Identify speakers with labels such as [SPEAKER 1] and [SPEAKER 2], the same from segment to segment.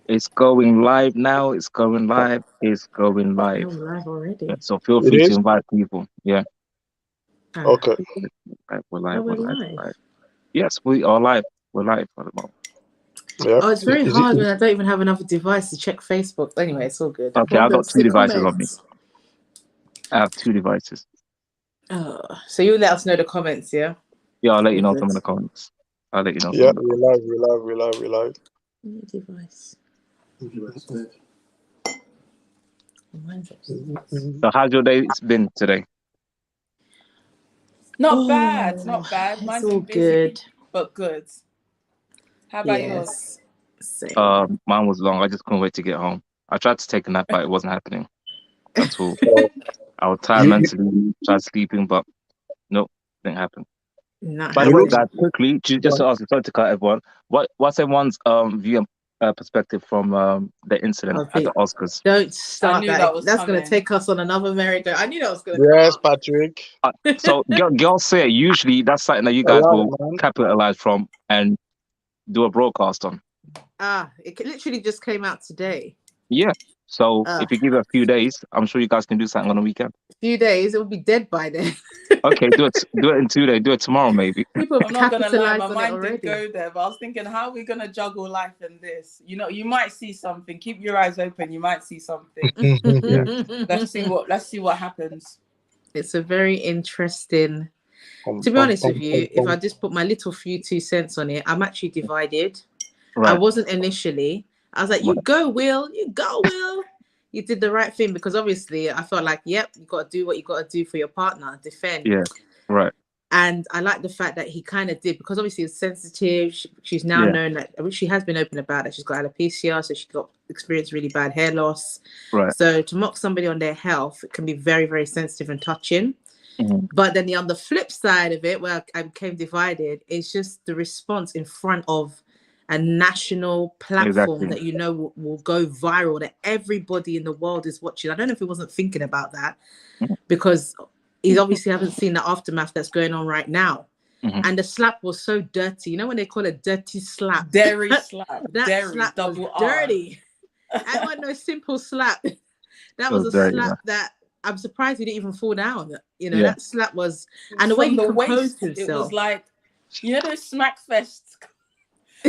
[SPEAKER 1] It's going live now. It's going live. It's going live.
[SPEAKER 2] Oh, live
[SPEAKER 1] Yeah,
[SPEAKER 2] already.
[SPEAKER 1] so feel
[SPEAKER 3] It
[SPEAKER 1] free to
[SPEAKER 3] is?
[SPEAKER 1] invite people. Yeah,
[SPEAKER 2] Ah,
[SPEAKER 3] Okay.
[SPEAKER 1] we're
[SPEAKER 2] oh,
[SPEAKER 1] live.
[SPEAKER 2] we're
[SPEAKER 1] We're live.
[SPEAKER 2] live.
[SPEAKER 1] We're live. Yes, we are live. We're live for the moment.
[SPEAKER 3] Yeah.
[SPEAKER 2] Oh, it's very
[SPEAKER 3] Is it?
[SPEAKER 2] hard when I don't even have another device to check Facebook. Anyway, it's all good.
[SPEAKER 1] Okay,
[SPEAKER 2] Well
[SPEAKER 1] I've
[SPEAKER 2] done
[SPEAKER 1] got
[SPEAKER 2] for
[SPEAKER 1] two
[SPEAKER 2] the
[SPEAKER 1] devices on me.
[SPEAKER 2] comments.
[SPEAKER 1] I have two devices.
[SPEAKER 2] Oh, so you let us know the comments, yeah?
[SPEAKER 1] Yeah, I'll let you
[SPEAKER 2] All
[SPEAKER 1] know
[SPEAKER 2] good.
[SPEAKER 1] some of the comments. I'll let you know some
[SPEAKER 3] Yeah,
[SPEAKER 1] of the
[SPEAKER 3] we
[SPEAKER 1] comments.
[SPEAKER 3] live, we live, we live, we live.
[SPEAKER 2] New device. Mine's upstairs.
[SPEAKER 1] So how's your day been today?
[SPEAKER 4] Not bad, not
[SPEAKER 2] Oh,
[SPEAKER 4] bad.
[SPEAKER 2] it's
[SPEAKER 4] Mine's
[SPEAKER 2] all
[SPEAKER 4] been busy,
[SPEAKER 2] good.
[SPEAKER 4] but good. How about yours?
[SPEAKER 2] Yes. Same.
[SPEAKER 1] Mine was long. I just couldn't wait to get home. I tried to take a nap, but it wasn't happening at all.
[SPEAKER 3] So
[SPEAKER 1] I was tired
[SPEAKER 3] you
[SPEAKER 1] mentally, tried sleeping, but nope, didn't happen.
[SPEAKER 2] Not
[SPEAKER 1] By the
[SPEAKER 3] you
[SPEAKER 1] way,
[SPEAKER 3] look
[SPEAKER 2] happening.
[SPEAKER 1] guys, quickly, just to ask, sorry to cut everyone. What's everyone's view and perspective from the incident
[SPEAKER 2] Oh,
[SPEAKER 1] at the
[SPEAKER 2] Pete,
[SPEAKER 1] Oscars?
[SPEAKER 2] don't start
[SPEAKER 4] knew
[SPEAKER 2] that.
[SPEAKER 4] that was
[SPEAKER 2] That's going to
[SPEAKER 4] coming.
[SPEAKER 2] take us on another merry-go. I knew that was going to come
[SPEAKER 3] yes,
[SPEAKER 2] up.
[SPEAKER 3] Patrick.
[SPEAKER 1] So, girls say usually that's something that you guys
[SPEAKER 3] Alright,
[SPEAKER 1] will
[SPEAKER 3] man.
[SPEAKER 1] capitalize from and do a broadcast on.
[SPEAKER 2] It literally just came out today.
[SPEAKER 1] Yeah. So
[SPEAKER 2] A
[SPEAKER 1] if you give it a few days, I'm sure you guys can do something on the weekend.
[SPEAKER 2] few days, it will be dead by then.
[SPEAKER 1] Okay, do it in 2 days. Do it tomorrow, maybe.
[SPEAKER 2] People
[SPEAKER 4] I'm not gonna lie,
[SPEAKER 2] capitalized
[SPEAKER 4] my
[SPEAKER 2] on it
[SPEAKER 4] mind did
[SPEAKER 2] already.
[SPEAKER 4] go there, but I was thinking, how are we gonna juggle life and this? You know, you might see something. Keep your eyes open. You might see something.
[SPEAKER 1] Yeah.
[SPEAKER 4] Let's see what happens.
[SPEAKER 2] It's a very interesting. To be honest with you, if I just put my little few 2 cents on it, I'm actually divided. I
[SPEAKER 1] Right.
[SPEAKER 2] wasn't initially. I was like, you go, Will. You go, Will. You did the right thing because obviously I felt like, yep, you got to do what you got to do for your partner, defend.
[SPEAKER 1] Yeah. Right.
[SPEAKER 2] And I like the fact that he kind of did because obviously it's sensitive. She's now
[SPEAKER 1] Yeah.
[SPEAKER 2] known that, which she has been open about that she's got alopecia, so she got experienced really bad hair loss.
[SPEAKER 1] Right.
[SPEAKER 2] So to mock somebody on their health, it can be very, very sensitive and touching.
[SPEAKER 1] Mhm.
[SPEAKER 2] But then on the flip side of it, where I became divided, it's just the response in front of a national platform
[SPEAKER 1] Exactly.
[SPEAKER 2] that you know will go viral, that everybody in the world is watching. I don't know if he wasn't thinking about that
[SPEAKER 1] Mhm.
[SPEAKER 2] because he obviously haven't seen the aftermath that's going on right now.
[SPEAKER 1] Mhm.
[SPEAKER 2] And the slap was so dirty. You know when they call it dirty slap?
[SPEAKER 4] Dairy slap.
[SPEAKER 2] That
[SPEAKER 4] Dairy,
[SPEAKER 2] slap was
[SPEAKER 4] double R.
[SPEAKER 2] dirty. That wasn't no simple slap. That was a
[SPEAKER 1] dirty,
[SPEAKER 2] slap
[SPEAKER 1] man.
[SPEAKER 2] that I'm surprised he didn't even fall down. You know,
[SPEAKER 1] Yeah.
[SPEAKER 2] that slap was, and the way
[SPEAKER 4] From
[SPEAKER 2] he
[SPEAKER 4] the
[SPEAKER 2] composed
[SPEAKER 4] waist, it was
[SPEAKER 2] himself.
[SPEAKER 4] like, you know, those smack fests.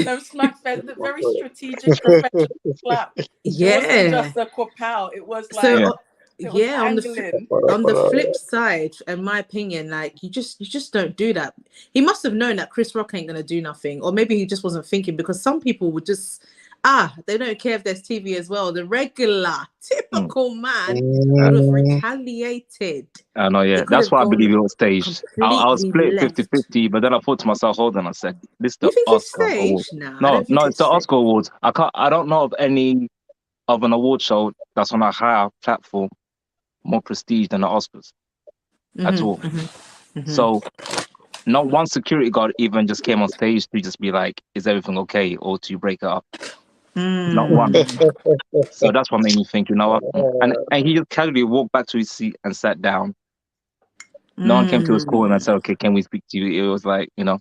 [SPEAKER 4] Those smack fests, the very strategic, professional slap. It wasn't
[SPEAKER 2] Yeah.
[SPEAKER 4] just a kapow. It was like,
[SPEAKER 2] So
[SPEAKER 1] Yeah.
[SPEAKER 4] it was
[SPEAKER 2] yeah,
[SPEAKER 4] angling.
[SPEAKER 2] on the flip side, in my opinion, like you just don't do that. He must have known that Chris Rock ain't gonna do nothing, or maybe he just wasn't thinking because some people would just they don't care if there's TV as well. The regular, typical man would have retaliated.
[SPEAKER 1] I know, yeah.
[SPEAKER 2] It could
[SPEAKER 1] That's
[SPEAKER 2] have
[SPEAKER 1] why I
[SPEAKER 2] gone
[SPEAKER 1] believe it was staged. I was
[SPEAKER 2] completely
[SPEAKER 1] split
[SPEAKER 2] left.
[SPEAKER 1] 50-50, but then I thought to myself, hold on a sec. This is the
[SPEAKER 2] You think it's
[SPEAKER 1] Oscar Award.
[SPEAKER 2] staged? No, I
[SPEAKER 1] No,
[SPEAKER 2] don't think
[SPEAKER 1] it's the
[SPEAKER 2] staged.
[SPEAKER 1] Oscar Awards. I don't know of any of an award show that's on a higher platform, more prestige than the Oscars at all. So not one security guard even just came on stage to just be like, is everything okay? Or to break it up. Not one. So that's what made me think, you know what? And he just casually walked back to his seat and sat down. No one came to his call and said, okay, can we speak to you? It was like, you know.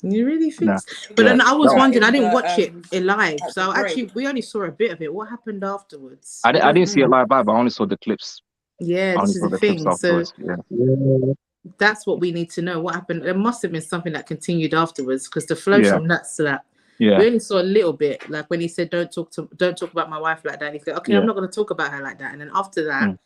[SPEAKER 2] You really think?
[SPEAKER 1] Nah.
[SPEAKER 2] But
[SPEAKER 1] Yeah.
[SPEAKER 2] then I was
[SPEAKER 1] No.
[SPEAKER 2] wondering. I
[SPEAKER 4] In
[SPEAKER 2] didn't
[SPEAKER 4] the,
[SPEAKER 2] watch it live,
[SPEAKER 4] at the
[SPEAKER 2] so
[SPEAKER 4] break.
[SPEAKER 2] actually we only saw a bit of it. What happened afterwards?
[SPEAKER 1] I didn't see it live, but I only saw the clips.
[SPEAKER 2] Yeah,
[SPEAKER 1] I only
[SPEAKER 2] this is
[SPEAKER 1] saw
[SPEAKER 2] the
[SPEAKER 1] the clips
[SPEAKER 2] thing. So
[SPEAKER 1] afterwards. Yeah.
[SPEAKER 2] that's what we need to know. What happened? There must have been something that continued afterwards because the flow
[SPEAKER 1] Yeah.
[SPEAKER 2] from that slap.
[SPEAKER 1] Yeah.
[SPEAKER 2] We only saw a little bit, like when he said, "Don't talk about my wife like that." And he said, "Okay,
[SPEAKER 1] Yeah.
[SPEAKER 2] I'm not going to talk about her like that." And then after that,
[SPEAKER 1] Mm.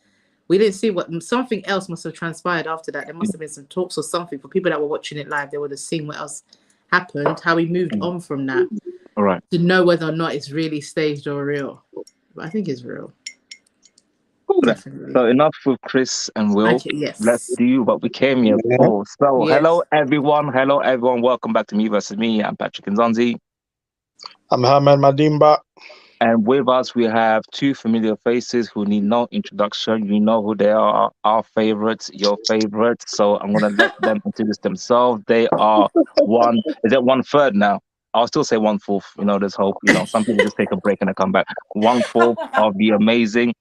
[SPEAKER 2] we didn't see something else must have transpired after that. There must have been some talks or something for people that were watching it live. They would have seen what else happened, how we moved on from that,
[SPEAKER 1] All right.
[SPEAKER 2] to know whether or not it's really staged or real. But I think it's real. Definitely.
[SPEAKER 1] So enough with Chris and Will.
[SPEAKER 2] Okay, yes.
[SPEAKER 1] Let's do what we came here for. So
[SPEAKER 2] Yes.
[SPEAKER 1] hello everyone. Welcome back to Me Versus Me. I'm Patrick Nzonzi.
[SPEAKER 3] I'm Hamed Madimba.
[SPEAKER 1] And with us, we have two familiar faces who need no introduction. You know who they are, our favorites, your favorites. So I'm going to let them introduce themselves. They are is it 1/3 now? I'll still say 1/4. You know, there's hope. You know, some people just take a break and they come back. 1/4 of the amazing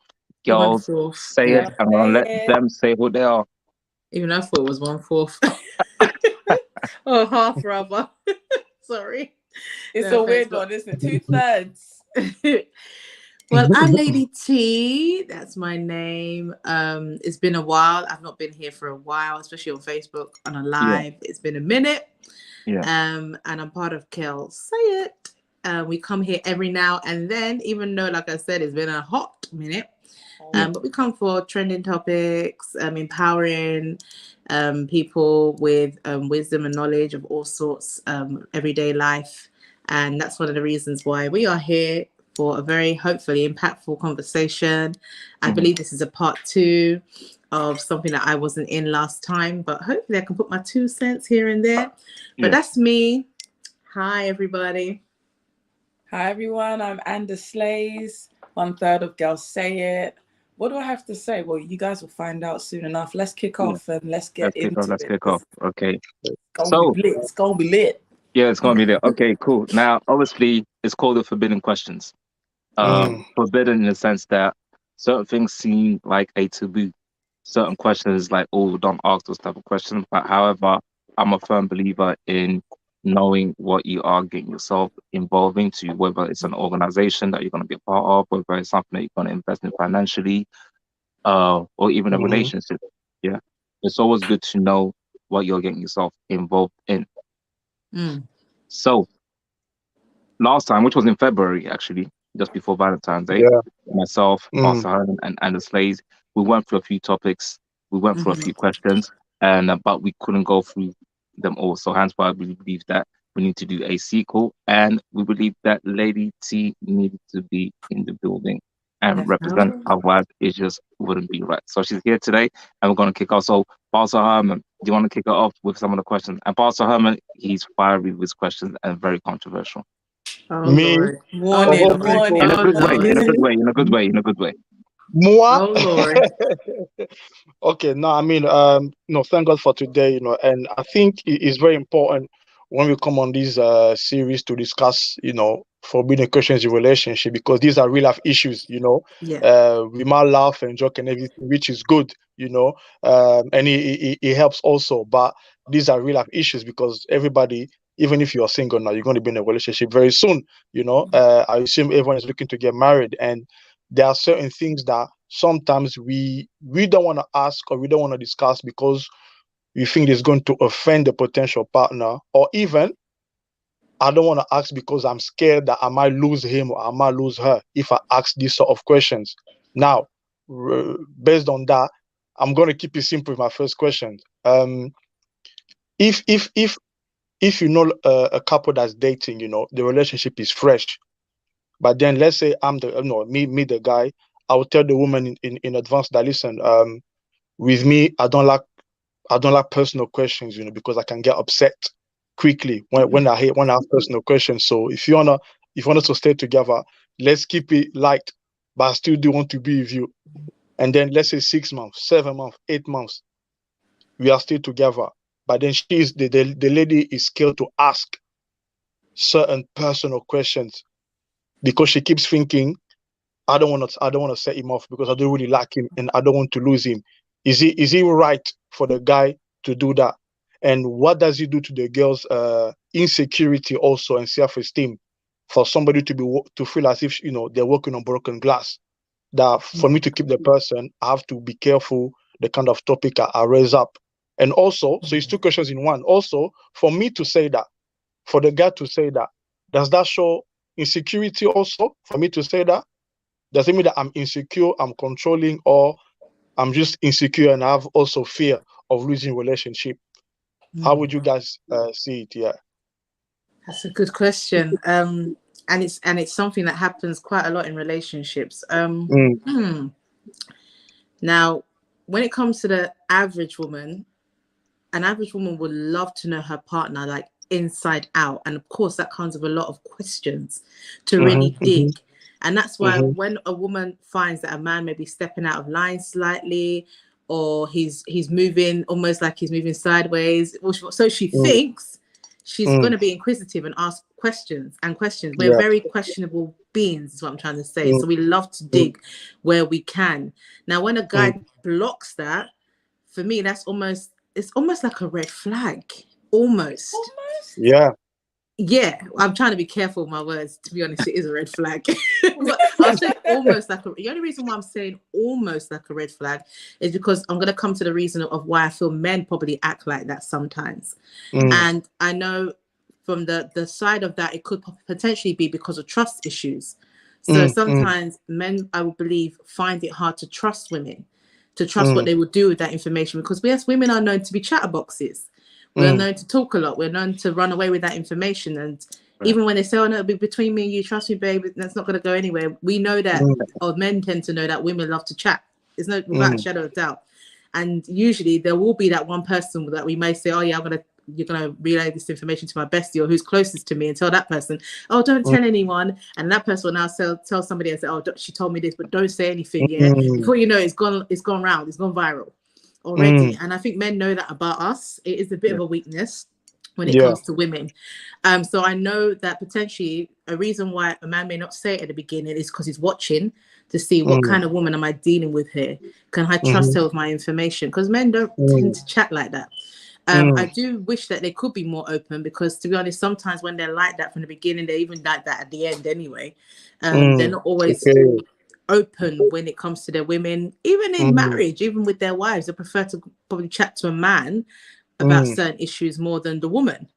[SPEAKER 1] girls.
[SPEAKER 2] 1/4.
[SPEAKER 1] Say it. I'm going to let them say who they are.
[SPEAKER 2] Even I thought it was 1/4. Or half, rather. Sorry.
[SPEAKER 4] It's
[SPEAKER 2] No,
[SPEAKER 4] a weird
[SPEAKER 2] thanks,
[SPEAKER 4] one, isn't it? 2/3.
[SPEAKER 2] Well, I'm Lady T. That's my name. It's been a while. I've not been here for a while, especially on Facebook on a live. It's been a minute. And I'm part of Kel Say It. We come here every now and then, even though, like I said, it's been a hot minute. But we come for trending topics, empowering people with wisdom and knowledge of all sorts, everyday life. And that's one of the reasons why we are here, for a very hopefully impactful conversation. I believe this is a part 2 of something that I wasn't in last time, but hopefully I can put my 2 cents here and there. But that's me. Hi, everybody.
[SPEAKER 4] Hi, everyone. I'm Anda Slays, 1/3 of Girls Say It. What do I have to say? Well, you guys will find out soon enough. Let's kick off and let's get into it.
[SPEAKER 1] Let's kick off. Okay.
[SPEAKER 4] It's gonna be lit.
[SPEAKER 1] Yeah, it's gonna be lit. Okay, cool. Now, obviously, it's called the forbidden questions. Forbidden in the sense that certain things seem like a taboo. Certain questions, like, oh, don't ask those type of questions. But however, I'm a firm believer in knowing what you are getting yourself involved into, whether it's an organization that you're going to be a part of, whether it's something that you're going to invest in financially, or even a relationship. Yeah, it's always good to know what you're getting yourself involved in. So last time, which was in February actually, just before Valentine's Day, myself, Pastor Herman, and the Slays, we went through a few topics, we went through a few questions, and but we couldn't go through them all. So hence why we believe that we need to do a sequel, and we believe that Lady T needed to be in the building and represent. Otherwise, it just wouldn't be right. So she's here today, and we're going to kick off. So Pastor Herman, do you want to kick it off with some of the questions? And Pastor Herman, he's fiery with his questions and very controversial.
[SPEAKER 3] Me?
[SPEAKER 4] Warning.
[SPEAKER 1] In a good way.
[SPEAKER 3] Moi?
[SPEAKER 2] Oh, Lord.
[SPEAKER 3] Okay, no, I mean, no, thank God for today, and I think it is very important when we come on this series to discuss, forbidden questions in relationship, because these are real life issues, we might laugh and joke and everything, which is good, and it helps also, but these are real life issues because everybody, even if you're single now, you're going to be in a relationship very soon, I assume everyone is looking to get married, and there are certain things that sometimes we don't want to ask or we don't want to discuss because we think it's going to offend the potential partner, or even I don't want to ask because I'm scared that I might lose him or I might lose her if I ask these sort of questions. Now, based on that, I'm going to keep it simple with my first question. If a couple that's dating, the relationship is fresh, but then let's say I'm the guy, I will tell the woman in advance that, listen, with me, I don't like personal questions, because I can get upset quickly when I have personal questions. So if you want us to stay together, let's keep it light, but I still do want to be with you. And then let's say 6 months, 7 months, 8 months, we are still together. But then the lady is scared to ask certain personal questions because she keeps thinking, I don't want to set him off because I don't really like him and I don't want to lose him. Is it right for the guy to do that? And what does it do to the girl's insecurity also and self-esteem for somebody to feel as if they're working on broken glass? That for me to keep the person, I have to be careful the kind of topic I raise up. And also, so it's 2 questions in one. Also, for me to say that, for the guy to say that, does that show insecurity also? For me to say that, does it mean that I'm insecure, I'm controlling, or I'm just insecure and I have also fear of losing relationship? How would you guys see it? Yeah,
[SPEAKER 2] that's a good question. And it's something that happens quite a lot in relationships. Now, when it comes to the average woman, an average woman would love to know her partner like inside out, and of course that comes with a lot of questions to really dig. And that's why when a woman finds that a man may be stepping out of line slightly, or he's moving almost like he's moving sideways, so she thinks she's going to be inquisitive and ask questions. We're very questionable beings, is what I'm trying to say. So we love to dig where we can. Now, when a guy blocks that, for me, it's almost like a red flag. Almost.
[SPEAKER 3] Yeah.
[SPEAKER 2] Yeah, I'm trying to be careful with my words. To be honest, it is a red flag. But I'll say almost like the only reason why I'm saying almost like a red flag is because I'm going to come to the reason of why I feel men probably act like that sometimes. And I know from the side of that, it could potentially be because of trust issues. So sometimes men, I would believe, find it hard to trust women, to trust what they will do with that information, because we as women are known to be chatterboxes. We're known to talk a lot. We're known to run away with that information. And even when they say, oh, no, it'll be between me and you, trust me, babe, that's not going to go anywhere. We know that, or men tend to know that women love to chat. There's no, without a shadow of doubt. And usually there will be that one person that we may say, oh, yeah, you're going to relay this information to my bestie or who's closest to me, and tell that person, oh, don't tell anyone. And that person will now tell somebody and say, oh, she told me this, but don't say anything. Yeah. Before you know it, it's gone round. It's gone viral already. And I think men know that about us. It is a bit of a weakness when it comes to women. So I know that potentially a reason why a man may not say it at the beginning is because he's watching to see what kind of woman am I dealing with here? Can I trust her with my information? Because men don't tend to chat like that. I do wish that they could be more open, because to be honest, sometimes when they're like that from the beginning, they're even like that at the end anyway. They're not always open when it comes to their women, even in marriage, even with their wives. They prefer to probably chat to a man about certain issues more than the woman.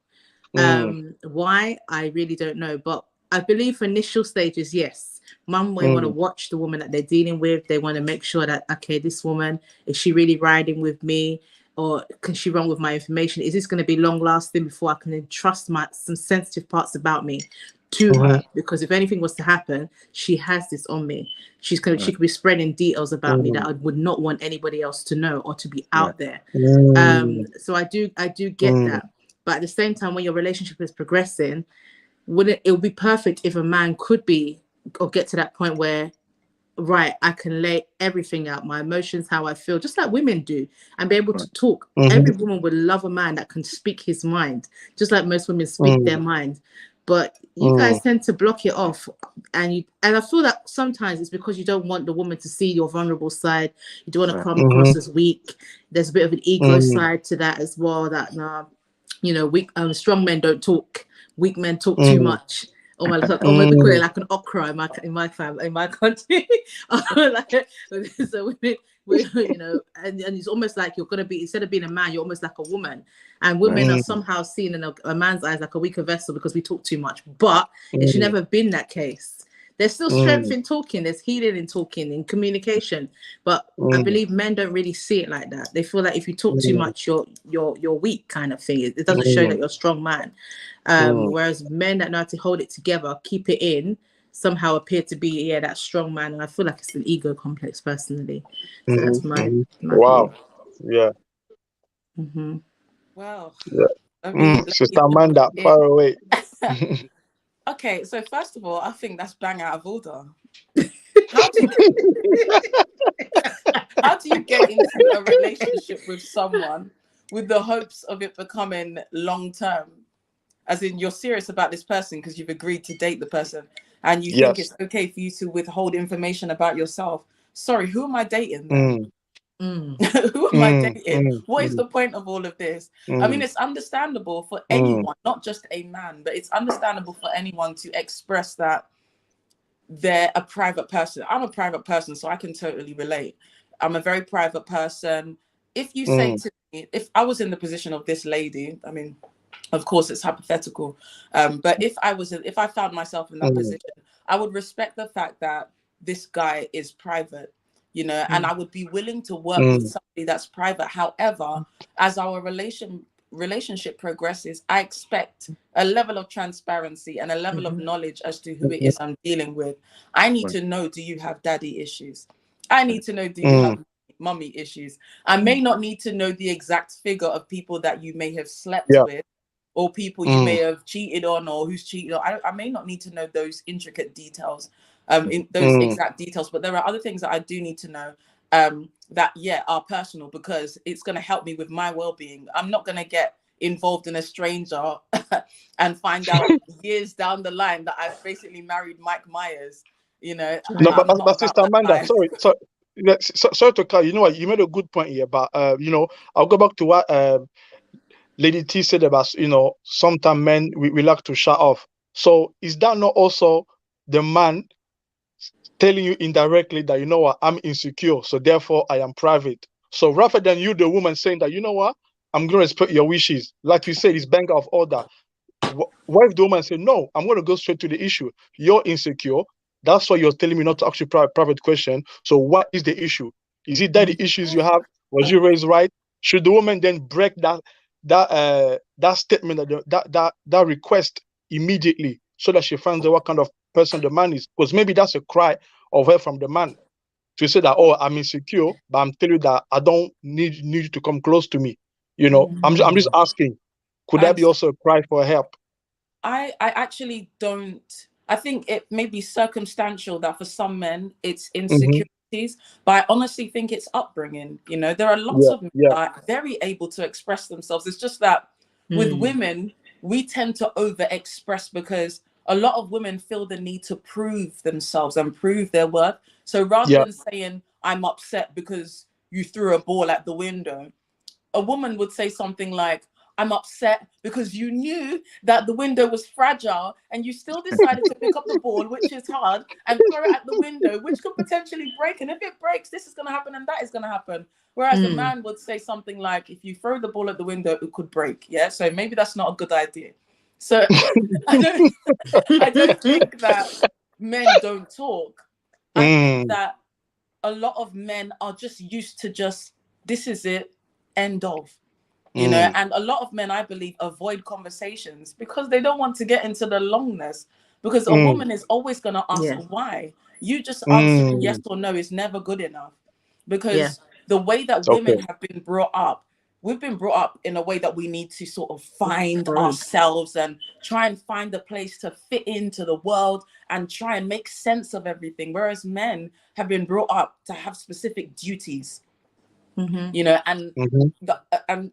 [SPEAKER 2] Why? I really don't know. But I believe for initial stages, yes, mum may want to watch the woman that they're dealing with. They want to make sure that, okay, this woman, is she really riding with me? Or can she run with my information? Is this going to be long lasting before I can entrust some sensitive parts about me to her? Because if anything was to happen, she has this on me. She could be spreading details about me that I would not want anybody else to know or to be out there. So I do get that. But at the same time, when your relationship is progressing, it would be perfect if a man could be or get to that point where, right, I can lay everything out, my emotions, how I feel, just like women do, and be able to talk. Every woman would love a man that can speak his mind, just like most women speak their mind. But you guys tend to block it off, and I feel that sometimes it's because you don't want the woman to see your vulnerable side. You don't want to come across as weak. There's a bit of an ego side to that as well. That weak, strong men don't talk. Weak men talk too much. Oh my God! Almost we call it like an okra in my family, in my country. So we and it's almost like you're gonna be, instead of being a man, you're almost like a woman. And women are somehow seen in a man's eyes like a weaker vessel because we talk too much. But it should never been that case. There's still strength in talking. There's healing in talking, in communication. But I believe men don't really see it like that. They feel like if you talk too much, you're weak, kind of thing. It doesn't show that you're a strong man. Whereas men that know how to hold it together, keep it in, somehow appear to be that strong man. And I feel like it's an ego complex, personally. So that's my
[SPEAKER 3] wow view.
[SPEAKER 4] Wow.
[SPEAKER 3] I mean, Sister Amanda, far away.
[SPEAKER 4] Okay, so first of all, I think that's bang out of order. How do you get into a relationship with someone with the hopes of it becoming long term? As in, you're serious about this person because you've agreed to date the person, and you think it's okay for you to withhold information about yourself. Sorry, who am I dating then? Who am I dating? What is the point of all of this? I mean, it's understandable for anyone, not just a man, but it's understandable for anyone to express that they're a private person. I'm a private person, so I can totally relate. I'm a very private person. If you say to me, if I was in the position of this lady, I mean, of course it's hypothetical, but if I found myself in that position, I would respect the fact that this guy is private, and I would be willing to work with somebody that's private. However, as our relationship progresses, I expect a level of transparency and a level of knowledge as to who it is I'm dealing with. I need to know, do you have daddy issues? I need to know, do you have mummy issues? I may not need to know the exact figure of people that you may have slept with, or people you may have cheated on, or who's cheated on. I may not need to know those intricate details, in those exact details, but there are other things that I do need to know that are personal, because it's going to help me with my well-being. I'm not going to get involved in a stranger and find out years down the line that I've basically married Mike Myers.
[SPEAKER 3] No, but Sister Amanda, sorry to cut. You know what? You made a good point here, but I'll go back to what Lady T said about, sometimes men, we like to shout off. So is that not also the man telling you indirectly that, you know what, I'm insecure, so therefore I am private? So rather than you, the woman, saying that, you know what, I'm going to respect your wishes, like you said, it's banger of order. What if the woman say, no, I'm going to go straight to the issue. You're insecure. That's why you're telling me not to ask you private question. So what is the issue? Is it that the issues you have? Was you raised right? Should the woman then break that statement, that request immediately, so that she finds out what kind of person the man is? Because maybe that's a cry of her from the man to say that, oh, I'm insecure, but I'm telling you that I don't need you to come close to me. I'm just asking. Could that be also a cry for help?
[SPEAKER 4] I actually don't. I think it may be circumstantial that for some men it's insecurities, but I honestly think it's upbringing. There are lots of men that are very able to express themselves. It's just that with women, we tend to over-express because a lot of women feel the need to prove themselves and prove their worth. So rather than saying, I'm upset because you threw a ball at the window, a woman would say something like, I'm upset because you knew that the window was fragile and you still decided to pick up the ball, which is hard, and throw it at the window, which could potentially break. And if it breaks, this is going to happen and that is going to happen. Whereas a man would say something like, if you throw the ball at the window, it could break. Yeah. So maybe that's not a good idea. So I don't think that men don't talk. I think that a lot of men are just used to this is it, end of. And a lot of men, I believe, avoid conversations because they don't want to get into the longness, because a woman is always going to ask why. You just answering yes or no is never good enough, because the way that women have been brought up, we've been brought up in a way that we need to sort of find ourselves and try and find a place to fit into the world and try and make sense of everything. Whereas men have been brought up to have specific duties. And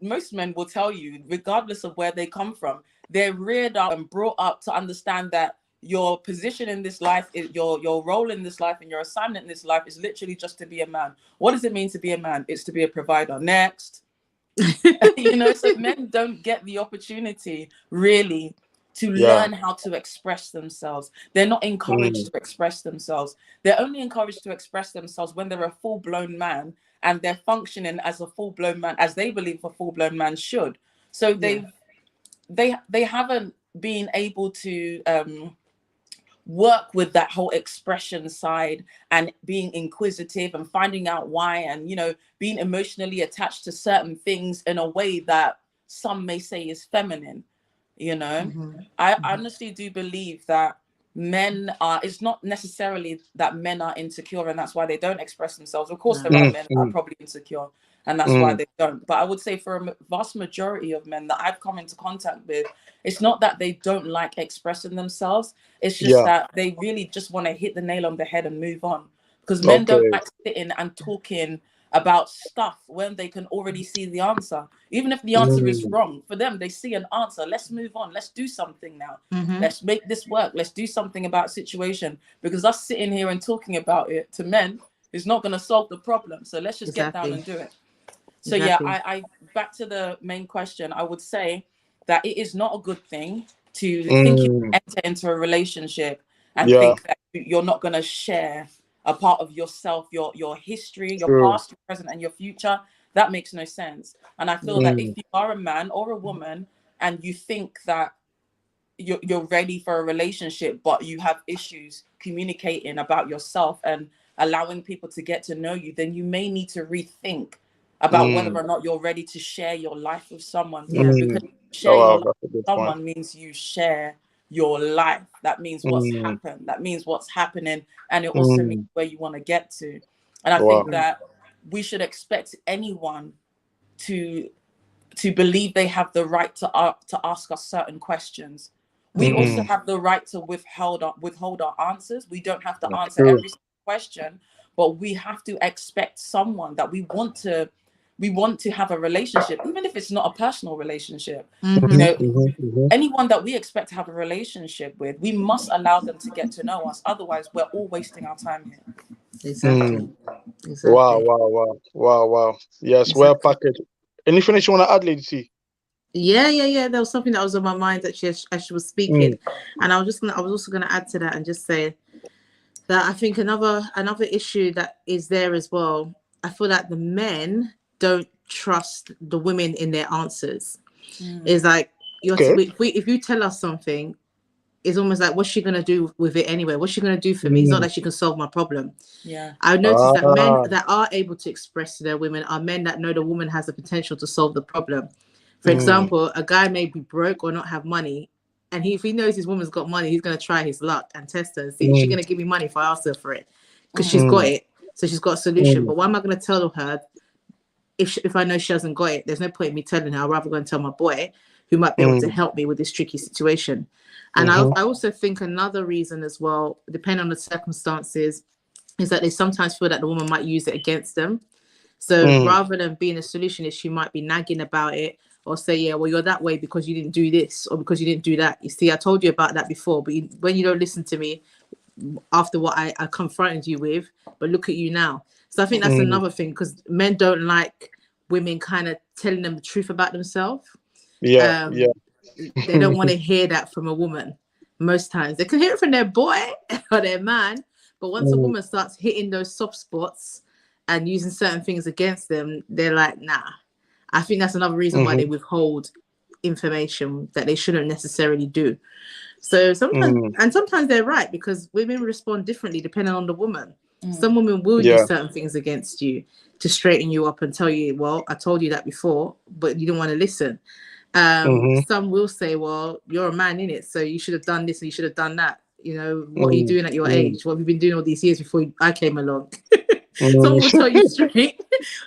[SPEAKER 4] most men will tell you, regardless of where they come from, they're reared up and brought up to understand that your position in this life, your role in this life, and your assignment in this life is literally just to be a man. What does it mean to be a man? It's to be a provider. Next. So men don't get the opportunity really to learn how to express themselves. They're not encouraged to express themselves. They're only encouraged to express themselves when they're a full-blown man and they're functioning as a full-blown man, as they believe a full-blown man should. So they haven't been able to work with that whole expression side and being inquisitive and finding out why, and being emotionally attached to certain things in a way that some may say is feminine. I honestly do believe that it's not necessarily that men are insecure and that's why they don't express themselves. Of course, there are men that are probably insecure and that's why they don't. But I would say for a vast majority of men that I've come into contact with, it's not that they don't like expressing themselves. It's just that they really just want to hit the nail on the head and move on. Because men don't like sitting and talking about stuff when they can already see the answer. Even if the answer is wrong, for them, they see an answer. Let's move on. Let's do something now. Let's make this work. Let's do something about situation. Because us sitting here and talking about it to men is not going to solve the problem. So let's just get down and do it. So I back to the main question, I would say that it is not a good thing to think you enter into a relationship and think that you're not going to share a part of yourself, your history, your past, your present, and your future. That makes no sense. And I feel that if you are a man or a woman and you think that you're ready for a relationship, but you have issues communicating about yourself and allowing people to get to know you, then you may need to rethink about whether or not you're ready to share your life with someone. Because sharing your life with someone means you share your life. That means what's happened. That means what's happening. And it also means where you want to get to. And I think that we should expect anyone to believe they have the right to ask us certain questions. We also have the right to withhold our answers. We don't have to answer every single question, but we have to expect someone that we want to have a relationship, even if it's not a personal relationship. Anyone that we expect to have a relationship with, we must allow them to get to know us. Otherwise, we're all wasting our time here.
[SPEAKER 2] Exactly.
[SPEAKER 3] Wow. Yes, well packaged. Anything else you want to add, Lady T?
[SPEAKER 2] Yeah. There was something that was on my mind actually as she was speaking, and I was also gonna add to that and just say that I think another issue that is there as well. I feel like the men don't trust the women in their answers. It's like if you tell us something, it's almost like, what's she gonna do with it anyway? What's she gonna do for me? It's not like she can solve my problem.
[SPEAKER 4] Yeah.
[SPEAKER 2] I noticed that men that are able to express to their women are men that know the woman has the potential to solve the problem. For example, a guy may be broke or not have money, and if he knows his woman's got money, he's gonna try his luck and test her and see, is she gonna give me money if I ask her for it? Because she's got it, so she's got a solution. But why am I gonna tell her if I know she hasn't got it? There's no point in me telling her. I'd rather go and tell my boy, who might be able to help me with this tricky situation. And I also think another reason as well, depending on the circumstances, is that they sometimes feel that the woman might use it against them. So rather than being a solutionist, she might be nagging about it or say, yeah, well, you're that way because you didn't do this or because you didn't do that. You see, I told you about that before, but when you don't listen to me after what I confronted you with, but look at you now. So I think that's another thing, because men don't like women kind of telling them the truth about themselves. They don't want to hear that from a woman. Most times they can hear it from their boy or their man, but once a woman starts hitting those soft spots and using certain things against them, they're like, nah. I think that's another reason why they withhold information that they shouldn't necessarily do. So sometimes they're right, because women respond differently depending on the woman. Some women will use certain things against you to straighten you up and tell you, well, I told you that before, but you didn't want to listen. Some will say, well, you're a man in it, so you should have done this and you should have done that. You know, what are you doing at your age? What have you been doing all these years before I came along? Someone will tell you straight,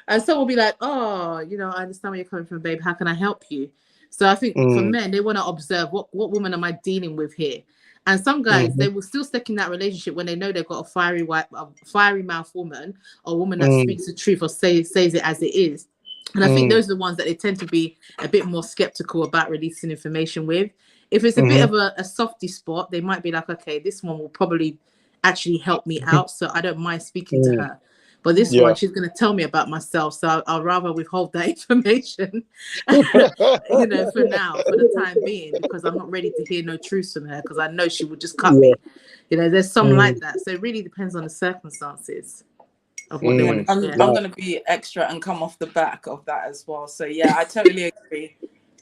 [SPEAKER 2] and some will be like, oh, you know, I understand where you're coming from, babe. How can I help you? So I think for men, they want to observe what woman am I dealing with here. And some guys, they will still stick in that relationship when they know they've got a fiery mouth woman, or a woman that speaks the truth or says it as it is. And I think those are the ones that they tend to be a bit more skeptical about releasing information with. If it's a bit of a softy spot, they might be like, okay, this one will probably actually help me out, so I don't mind speaking to her. But this one, she's going to tell me about myself, so I'll rather withhold that information, you know, for now, for the time being, because I'm not ready to hear no truth from her, because I know she would just cut me. You know, there's some like that. So it really depends on the circumstances of what they want to share.
[SPEAKER 4] I'm going to be extra and come off the back of that as well. So yeah, I totally agree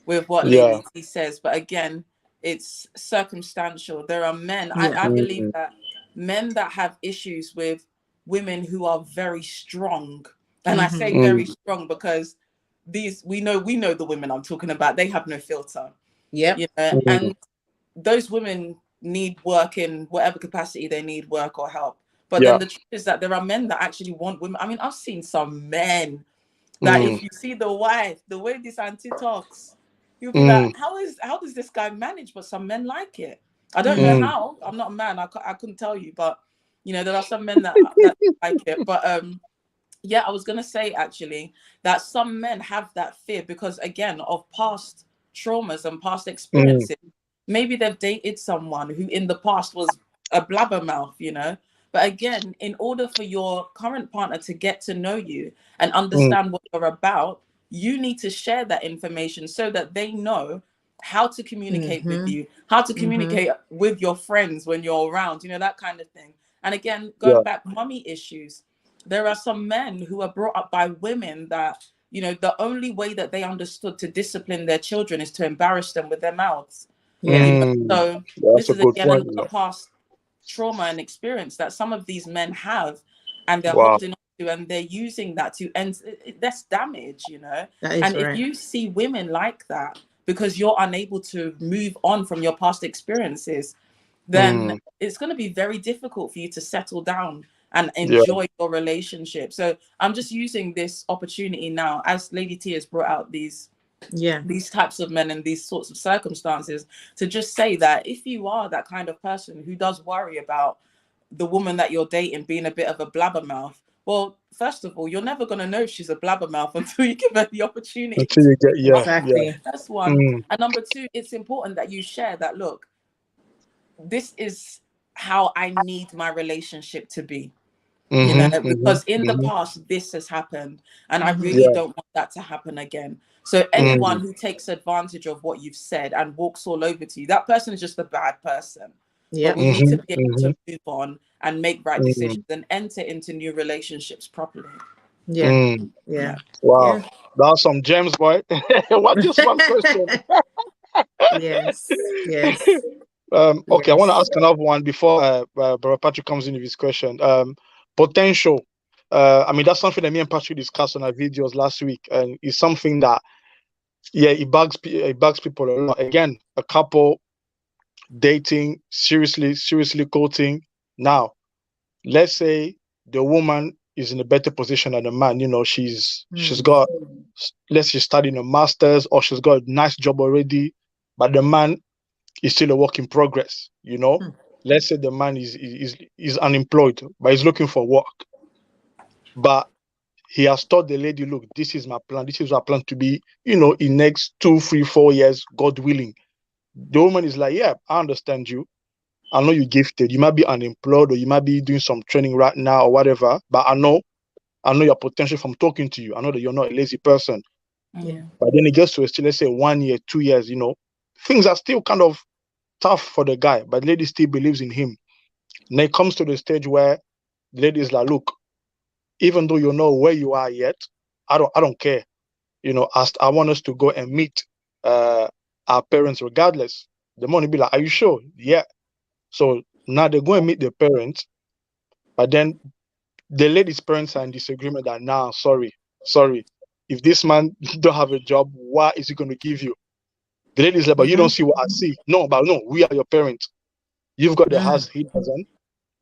[SPEAKER 4] with what Lady T says. But again, it's circumstantial. There are men, I believe that men that have issues with women who are very strong, and I say very strong because we know the women I'm talking about, they have no filter. You know, and those women need work in whatever capacity they need work or help. But then the truth is that there are men that actually want women. I mean, I've seen some men that if you see the wife, the way this auntie talks, you'll be like, how does this guy manage? But some men like it. I don't know how. I'm not a man. I couldn't tell you. But, you know, there are some men that like it. But yeah, I was going to say, actually, that some men have that fear because, again, of past traumas and past experiences. Maybe they've dated someone who in the past was a blabbermouth, you know. But again, in order for your current partner to get to know you and understand what you're about, you need to share that information so that they know how to communicate with you, how to communicate with your friends when you're around, you know, that kind of thing. And again, going back, mummy issues. There are some men who are brought up by women that, you know, the only way that they understood to discipline their children is to embarrass them with their mouths. You know? So this is again another past trauma and experience that some of these men have, and they're holding on to, and they're using that to end. That's damage, you know. And if you see women like that because you're unable to move on from your past experiences, then it's going to be very difficult for you to settle down and enjoy your relationship. So I'm just using this opportunity now, as Lady T has brought out these types of men and these sorts of circumstances, to just say that if you are that kind of person who does worry about the woman that you're dating being a bit of a blabbermouth, well, first of all, you're never going to know if she's a blabbermouth until you give her the opportunity.
[SPEAKER 3] Until you get,
[SPEAKER 4] That's one. And number two, it's important that you share that, look, this is how I need my relationship to be. You know,
[SPEAKER 3] Mm-hmm,
[SPEAKER 4] because in the
[SPEAKER 3] mm-hmm,
[SPEAKER 4] past this has happened, and I
[SPEAKER 2] Mhm.
[SPEAKER 4] really
[SPEAKER 3] yeah.
[SPEAKER 4] don't want that to happen again. So anyone who takes advantage of what you've said and walks all over to you, that person is just a bad person.
[SPEAKER 2] Yep.
[SPEAKER 4] But we need to
[SPEAKER 3] Mm-hmm,
[SPEAKER 4] be able
[SPEAKER 3] mm-hmm,
[SPEAKER 4] to move on and make right decisions and enter into new relationships properly.
[SPEAKER 2] Yeah.
[SPEAKER 3] mm.
[SPEAKER 2] Yeah.
[SPEAKER 3] Wow,
[SPEAKER 2] Yeah.
[SPEAKER 3] that's some gems, boy. What this one question?
[SPEAKER 2] Yes. Yes.
[SPEAKER 3] Okay, I want to
[SPEAKER 2] Yes.
[SPEAKER 3] ask another one before Brother Patrick comes in with his question. Potential. I mean, that's something that me and Patrick discussed on our videos last week, and it's something that, yeah, it bugs people a lot. Again, a couple dating, seriously courting. Now, let's say the woman is in a better position than the man. You know, she's got, let's say, she's studying a master's, or she's got a nice job already, but the man is still a work in progress. You know, let's say the man is unemployed, but he's looking for work, but he has told the lady, look, this is my plan. This is what I plan to be, you know, in next 2, 3, 4 years, God willing. The woman is like, yeah, I understand you. I know you're gifted. You might be unemployed, or you might be doing some training right now or whatever, but I know your potential from talking to you. I know that you're not a lazy person.
[SPEAKER 2] Yeah.
[SPEAKER 3] But then it gets to a still, let's say 1 year, 2 years, you know, things are still kind of tough for the guy, but the lady still believes in him. And then it comes to the stage where the lady is like, look, even though you know where you are yet, I don't care. You know, I want us to go and meet our parents regardless. The money be like, are you sure? Yeah. So now they go and meet their parents, but then the lady's parents are in disagreement that now, sorry, if this man don't have a job, what is he going to give you? The lady's like, but you don't see what I see. No, but no, we are your parents. You've got the house, he doesn't.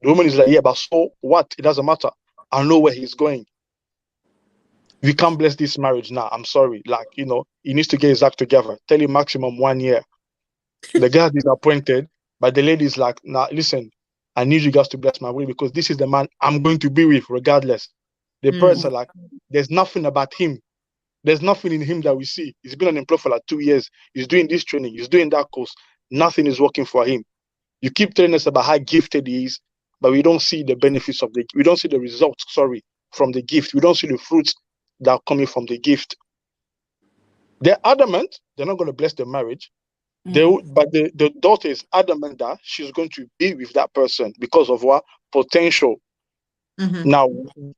[SPEAKER 3] The woman is like, yeah, but so what? It doesn't matter. I know where he's going. We can't bless this marriage now. I'm sorry. Like, you know, he needs to get his act together. Tell him maximum 1 year. The guy is disappointed, but the lady is like, nah, listen, I need you guys to bless my way because this is the man I'm going to be with regardless. The parents are like, there's nothing about him. There's nothing in him that we see. He's been unemployed for like 2 years. He's doing this training. He's doing that course. Nothing is working for him. You keep telling us about how gifted he is, but we don't see the benefits of we don't see the results, from the gift. We don't see the fruits that are coming from the gift. They're adamant. They're not going to bless the marriage. But the daughter is adamant that she's going to be with that person because of what? Potential. Now,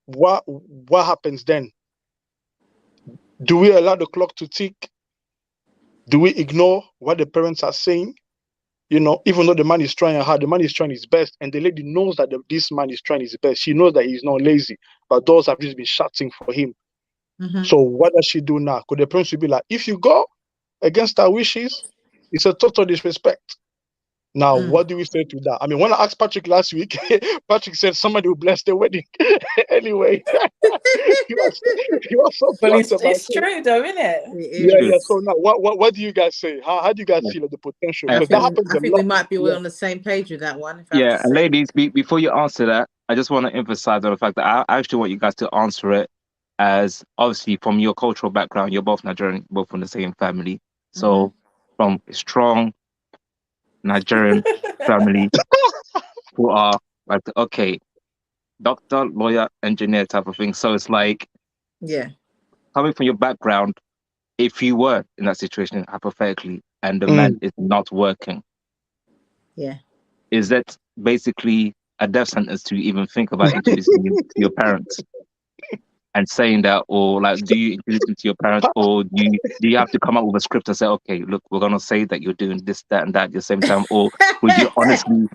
[SPEAKER 3] what happens then? Do we allow the clock to tick? Do we ignore what the parents are saying? You know, even though the man is trying hard, the man is trying his best, and the lady knows that this man is trying his best. She knows that he's not lazy, but those have just been shouting for him. So what does she do now? Could the parents be like, if you go against our wishes, it's a total disrespect. Now, what do we say to that? I mean, when I asked Patrick last week, Patrick said somebody will bless the wedding. Anyway, he was so
[SPEAKER 4] But
[SPEAKER 3] blunt about
[SPEAKER 4] it's
[SPEAKER 3] it.
[SPEAKER 4] true, though, isn't it?
[SPEAKER 3] Yeah. So now, what do you guys say? How do you guys feel at the potential? Because that happens
[SPEAKER 2] I
[SPEAKER 3] a
[SPEAKER 2] think
[SPEAKER 3] lot.
[SPEAKER 2] we might be all on the same page with that one. If I have
[SPEAKER 1] Yeah,
[SPEAKER 2] to
[SPEAKER 1] and
[SPEAKER 2] say.
[SPEAKER 1] ladies, before you answer that, I just want to emphasize on the fact that I actually want you guys to answer it as obviously from your cultural background, you're both Nigerian, both from the same family. So from a strong Nigerian family who are like, okay, doctor, lawyer, engineer type of thing. So it's like,
[SPEAKER 2] yeah,
[SPEAKER 1] coming from your background, if you were in that situation hypothetically and the man is not working,
[SPEAKER 2] yeah,
[SPEAKER 1] is that basically a death sentence to even think about introducing him to your parents and saying that, or like, do you introduce him to your parents, or do you have to come up with a script and say, okay, look, we're gonna say that you're doing this, that, and that at the same time, or would you honestly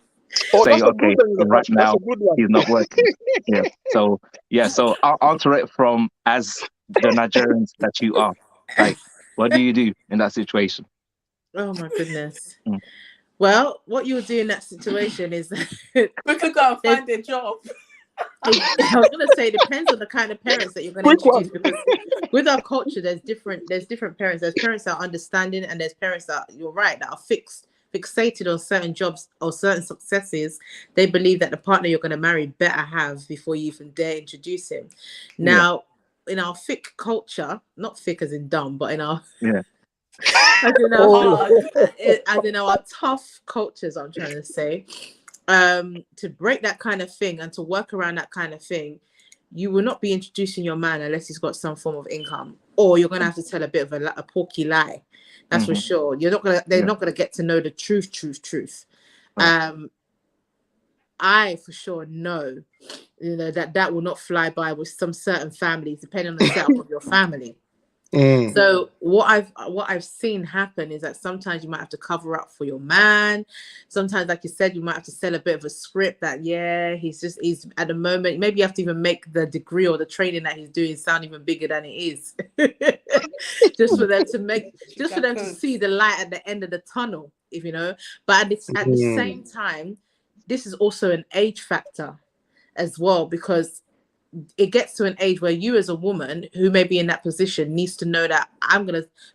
[SPEAKER 1] say, okay, right now he's not working? Yeah. So I'll answer it from as the Nigerians that you are. Like, what do you do in that situation?
[SPEAKER 2] Oh my goodness. Well, what you'll do in that situation is
[SPEAKER 4] we could go and find a job.
[SPEAKER 2] I was going to say it depends on the kind of parents that you're going to introduce, because with our culture there's different parents. There's parents that are understanding, and there's parents that, you're right, that are fixated on certain jobs or certain successes. They believe that the partner you're going to marry better have before you even dare introduce him. Now, in our thick culture, not thick as in dumb, but in our as in our tough cultures, I'm trying to say, to break that kind of thing and to work around that kind of thing, you will not be introducing your man unless he's got some form of income, or you're going to have to tell a bit of a porky lie. That's for sure. They're not going to get to know the truth. Right. I for sure know, that will not fly by with some certain families, depending on the setup of your family. So what I've seen happen is that sometimes you might have to cover up for your man. Sometimes, like you said, you might have to sell a bit of a script that he's at the moment. Maybe you have to even make the degree or the training that he's doing sound even bigger than it is, just for them to see the light at the end of the tunnel, if you know. But at the same time, this is also an age factor as well, because it gets to an age where you as a woman who may be in that position needs to know that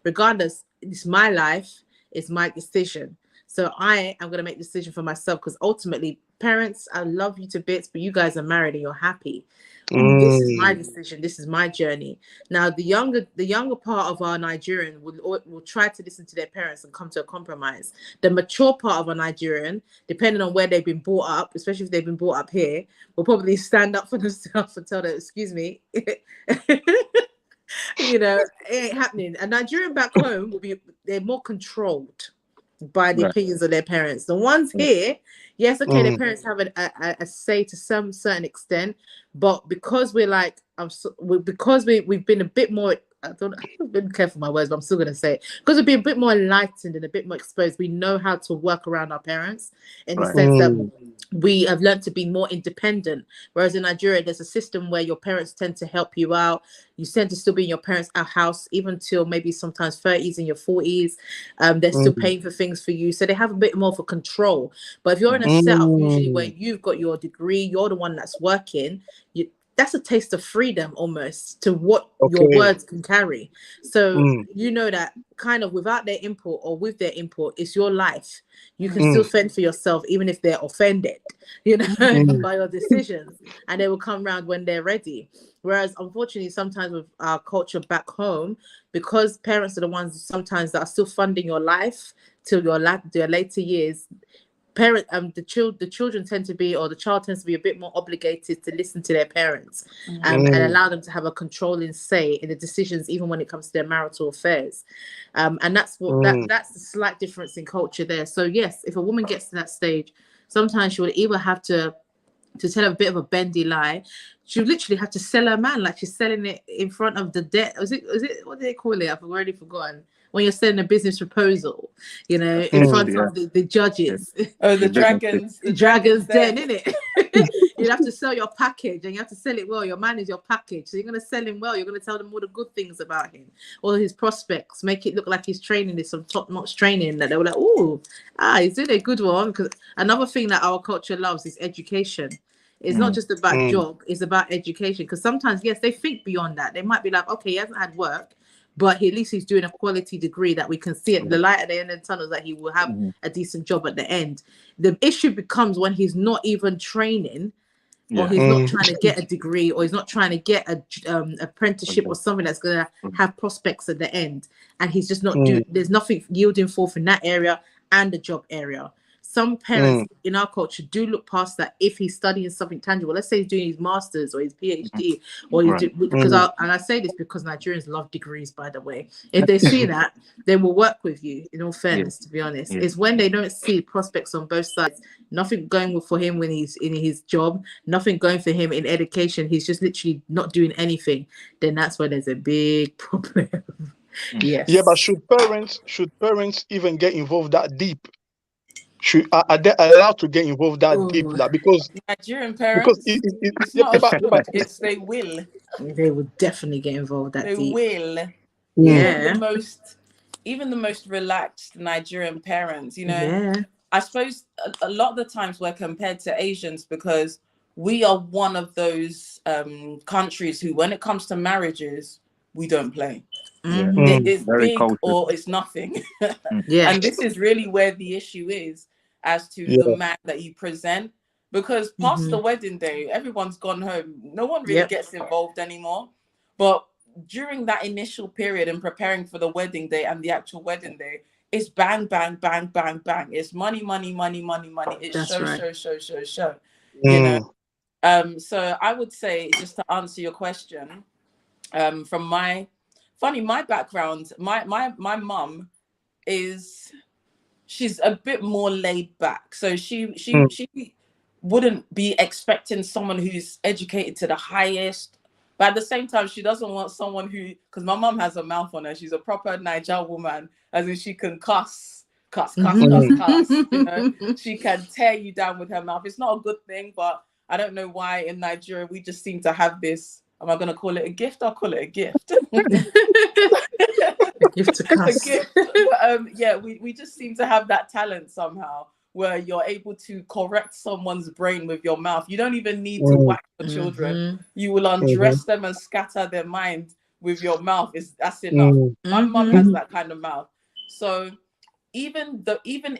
[SPEAKER 2] regardless, it's my life, it's my decision. So I am going to make a decision for myself, because ultimately, parents, I love you to bits, but you guys are married and you're happy. This is my decision. This is my journey. Now, the younger part of our Nigerian will try to listen to their parents and come to a compromise. The mature part of a Nigerian, depending on where they've been brought up, especially if they've been brought up here, will probably stand up for themselves and tell them, excuse me, it ain't happening. A Nigerian back home they're more controlled by the opinions of their parents. The ones here, yes, okay, their parents have a say to some certain extent, but because we've been a bit more, I've been careful with my words, but I'm still going to say it, because we've been a bit more enlightened and a bit more exposed, we know how to work around our parents in the sense that we have learned to be more independent. Whereas in Nigeria, there's a system where your parents tend to help you out. You tend to still be in your parents' house, even till maybe sometimes 30s and your 40s. They're still paying for things for you. So they have a bit more of a control. But if you're in a setup usually where you've got your degree, you're the one that's working, that's a taste of freedom almost to what your words can carry. So you know that kind of without their input or with their input, it's your life. You can still fend for yourself, even if they're offended, by your decisions, and they will come around when they're ready. Whereas unfortunately, sometimes with our culture back home, because parents are the ones sometimes that are still funding your life till your later years, the children tend to be, or the child tends to be a bit more obligated to listen to their parents and allow them to have a controlling say in the decisions, even when it comes to their marital affairs. And that's that's the slight difference in culture there. So yes, if a woman gets to that stage, sometimes she would either have to tell a bit of a bendy lie. She would literally have to sell her man, like she's selling it in front of the debt. Was it what do they call it? I've already forgotten. When you're selling a business proposal, in front of the judges.
[SPEAKER 4] Oh, the dragons.
[SPEAKER 2] The dragon's den, innit? You'd have to sell your package, and you have to sell it well. Your man is your package. So you're going to sell him well. You're going to tell them all the good things about him, all his prospects, make it look like he's training this some top-notch training that they were like, oh, he's doing a good one. Because another thing that our culture loves is education. It's not just about job, it's about education. Because sometimes, yes, they think beyond that. They might be like, okay, he hasn't had work, but at least he's doing a quality degree that we can see at the light at the end of the tunnel, that he will have a decent job at the end. The issue becomes when he's not even training, or he's not trying to get a degree, or he's not trying to get a apprenticeship or something that's going to have prospects at the end, and he's just not there's nothing yielding forth in that area and the job area. Some parents in our culture do look past that. If he's studying something tangible, let's say he's doing his master's or his PhD, or he's I say this because Nigerians love degrees, by the way. If they see that, they will work with you. In all fairness, to be honest, it's when they don't see prospects on both sides. Nothing going for him when he's in his job, nothing going for him in education. He's just literally not doing anything. Then that's where there's a big problem. Yes.
[SPEAKER 3] Yeah, but should parents even get involved that deep? Are they allowed to get involved that deep? Like, because
[SPEAKER 4] Nigerian parents, it's not it's they will.
[SPEAKER 2] They would definitely get involved that deep.
[SPEAKER 4] They will.
[SPEAKER 2] Yeah.
[SPEAKER 4] Even the most relaxed Nigerian parents, I suppose a lot of the times we're compared to Asians because we are one of those countries who, when it comes to marriages, we don't play. It's big or it's nothing. And this is really where the issue is as to the man that you present, because past the wedding day, everyone's gone home. No one really gets involved anymore. But during that initial period and preparing for the wedding day and the actual wedding day, it's bang, bang, bang, bang, bang. It's money, money, money, money, money. It's
[SPEAKER 2] That's
[SPEAKER 4] show,
[SPEAKER 2] right.
[SPEAKER 4] show. You know. So I would say, just to answer your question, from my background, my mum she's a bit more laid back. So she wouldn't be expecting someone who's educated to the highest, but at the same time, she doesn't want someone who, because my mum has a mouth on her. She's a proper Niger woman, as in she can cuss. You know, she can tear you down with her mouth. It's not a good thing, but I don't know why in Nigeria we just seem to have this. Am I going to call it a gift? I'll call it a gift.
[SPEAKER 2] A gift to cuss.
[SPEAKER 4] Yeah, we just seem to have that talent somehow, where you're able to correct someone's brain with your mouth. You don't even need to whack your children. You will undress them and scatter their mind with your mouth. That's enough. My mum has that kind of mouth. So even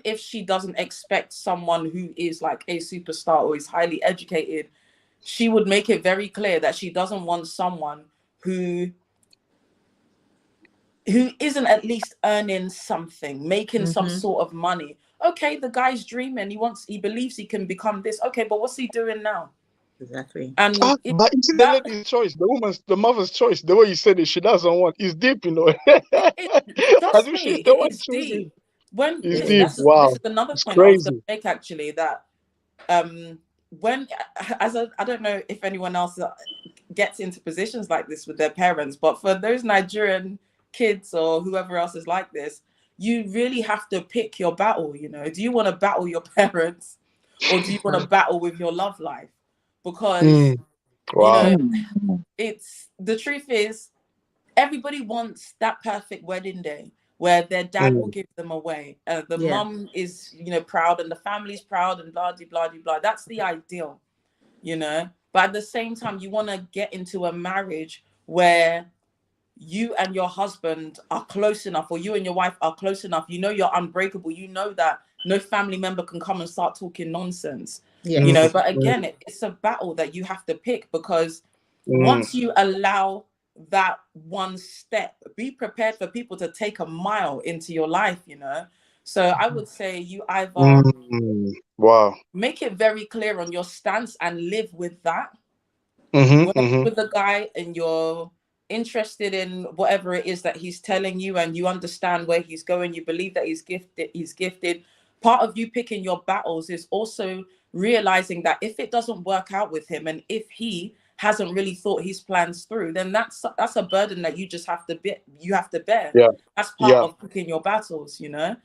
[SPEAKER 4] if she doesn't expect someone who is like a superstar or is highly educated, she would make it very clear that she doesn't want someone who isn't at least earning something, making some sort of money. Okay, the guy's dreaming. He believes he can become this. Okay, but what's he doing now?
[SPEAKER 2] Exactly.
[SPEAKER 3] And but it's the lady's choice, the mother's choice. The way you said it, she doesn't want. It's deep, you know.
[SPEAKER 4] Trust me, it's deep. This is another point I was going to make, actually, that I don't know if anyone else gets into positions like this with their parents, but for those Nigerian kids or whoever else is like this, you really have to pick your battle. You know, do you want to battle your parents, or do you want to battle with your love life? Because you know, it's the truth is, everybody wants that perfect wedding day where their dad will give them away. The mum is, you know, proud, and the family's proud, and blah, blah, blah, blah. That's the ideal, you know. But at the same time, you want to get into a marriage where you and your husband are close enough, or you and your wife are close enough. You know, you're unbreakable. You know that no family member can come and start talking nonsense. You know, but again, it's a battle that you have to pick, because once you allow that one step, be prepared for people to take a mile into your life, you know. So I would say you either make it very clear on your stance and live with that. With the guy, and you're interested in whatever it is that he's telling you, and you understand where he's going, you believe that he's gifted. Part of you picking your battles is also realizing that if it doesn't work out with him, and if he hasn't really thought his plans through, then that's a burden that you just have to bear. That's part of picking your battles, you know.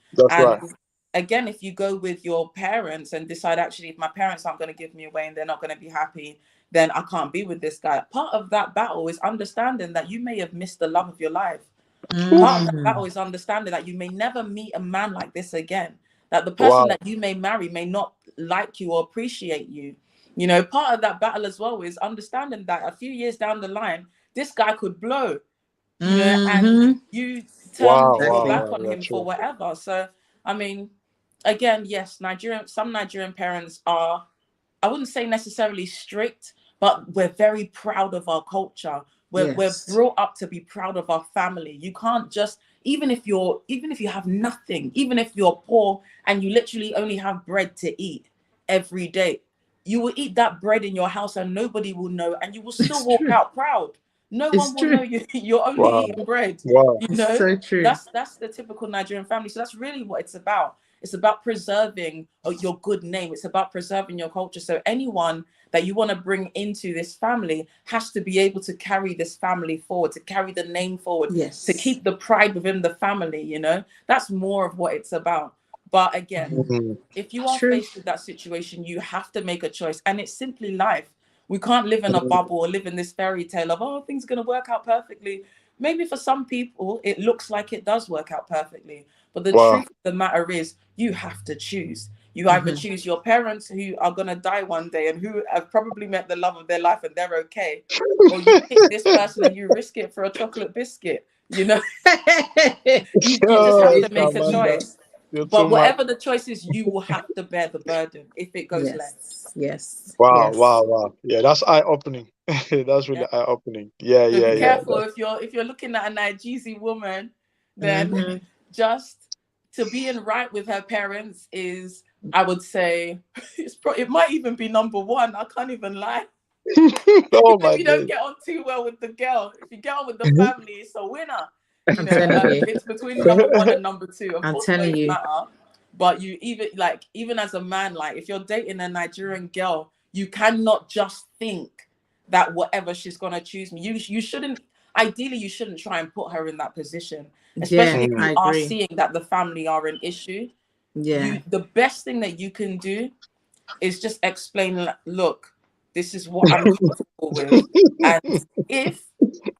[SPEAKER 4] Again, if you go with your parents and decide, actually, if my parents aren't going to give me away and they're not going to be happy, then I can't be with this guy. Part of that battle is understanding that you may have missed the love of your life. Part of that battle is understanding that you may never meet a man like this again, that the person that you may marry may not like you or appreciate you. You know, part of that battle as well is understanding that a few years down the line, this guy could blow, you know, and you turn your back on him for whatever. So, I mean, again, yes, some Nigerian parents are, I wouldn't say necessarily strict, but we're very proud of our culture. We're brought up to be proud of our family. You can't just, even if you have nothing, even if you're poor and you literally only have bread to eat every day, you will eat that bread in your house and nobody will know, and you will still walk out proud. No one will know you're only eating bread. You know,
[SPEAKER 2] so true.
[SPEAKER 4] That's the typical Nigerian family. So that's really what it's about. It's about preserving your good name. It's about preserving your culture. So anyone that you want to bring into this family has to be able to carry this family forward, to carry the name forward, to keep the pride within the family, you know. That's more of what it's about. But again, if you are faced with that situation, you have to make a choice. And it's simply life. We can't live in a bubble or live in this fairy tale of, oh, things are going to work out perfectly. Maybe for some people, it looks like it does work out perfectly. But the truth of the matter is, you have to choose. You either choose your parents, who are going to die one day and who have probably met the love of their life and they're okay, or you pick this person and you risk it for a chocolate biscuit. You know, you just have to make a choice. But whatever the choice is, you will have to bear the burden if it goes left.
[SPEAKER 3] Wow. Yeah, that's eye-opening. That's really eye-opening. Yeah.
[SPEAKER 4] Be careful if you're looking at a Nigerian woman, then just to being right with her parents is, I would say, it might even be number one. I can't even lie.
[SPEAKER 3] Oh my
[SPEAKER 4] If you don't
[SPEAKER 3] God.
[SPEAKER 4] get on too well with the girl, if you get on with the
[SPEAKER 3] Mhm.
[SPEAKER 4] family, it's a winner. You know,
[SPEAKER 2] telling you.
[SPEAKER 4] it's between number one and number two. Of
[SPEAKER 2] I'm
[SPEAKER 4] course,
[SPEAKER 2] telling
[SPEAKER 4] both
[SPEAKER 2] you.
[SPEAKER 4] matter. But you even as a man, like if you're dating a Nigerian girl, you cannot just think that whatever she's gonna choose me. You shouldn't. Ideally, you shouldn't try and put her in that position, especially if
[SPEAKER 2] I
[SPEAKER 4] you are
[SPEAKER 2] agree.
[SPEAKER 4] seeing that the family are an issue.
[SPEAKER 2] Yeah.
[SPEAKER 4] The best thing that you can do is just explain, look, this is what I'm comfortable with. And if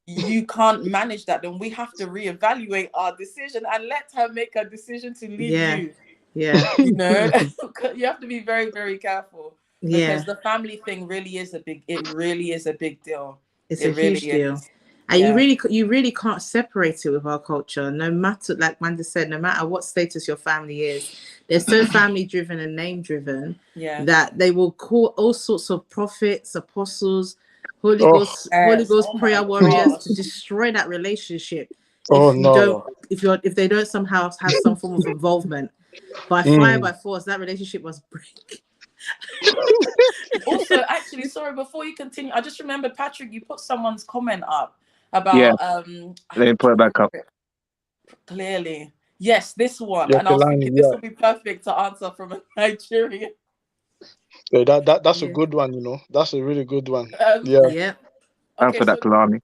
[SPEAKER 4] you can't manage that, then we have to reevaluate our decision and let her make a decision to leave you.
[SPEAKER 2] Yeah.
[SPEAKER 4] You know, you have to be very, very careful because
[SPEAKER 2] Yeah.
[SPEAKER 4] the family thing really is a big deal.
[SPEAKER 2] It's
[SPEAKER 4] It
[SPEAKER 2] a huge
[SPEAKER 4] really
[SPEAKER 2] deal.
[SPEAKER 4] is.
[SPEAKER 2] And
[SPEAKER 4] Yeah.
[SPEAKER 2] you really can't separate it with our culture, no matter, like Manda said, no matter what status your family is. They're so family driven and name driven
[SPEAKER 4] Yeah.
[SPEAKER 2] that they will call all sorts of prophets, apostles, Holy
[SPEAKER 3] Oh.
[SPEAKER 2] Ghost, Holy Ghost
[SPEAKER 4] Oh my
[SPEAKER 2] prayer warriors
[SPEAKER 4] gosh.
[SPEAKER 2] to destroy that relationship
[SPEAKER 3] Oh,
[SPEAKER 2] if you
[SPEAKER 3] no.
[SPEAKER 2] don't, if they don't somehow have some form of involvement. By fire, by force, that relationship must break.
[SPEAKER 4] Also, actually, sorry, before you continue, I just remembered, Patrick, you put someone's comment up about
[SPEAKER 1] Yeah. Let me put it back up.
[SPEAKER 4] Clearly. Yes, this one.
[SPEAKER 3] Yeah,
[SPEAKER 4] And I was thinking this
[SPEAKER 3] yeah.
[SPEAKER 4] will be perfect to answer from a Nigerian.
[SPEAKER 3] Yeah, that's a
[SPEAKER 2] Yeah.
[SPEAKER 3] good one, you know. That's a really good one. Yeah.
[SPEAKER 2] Yeah.
[SPEAKER 1] Thanks for that, Kalani.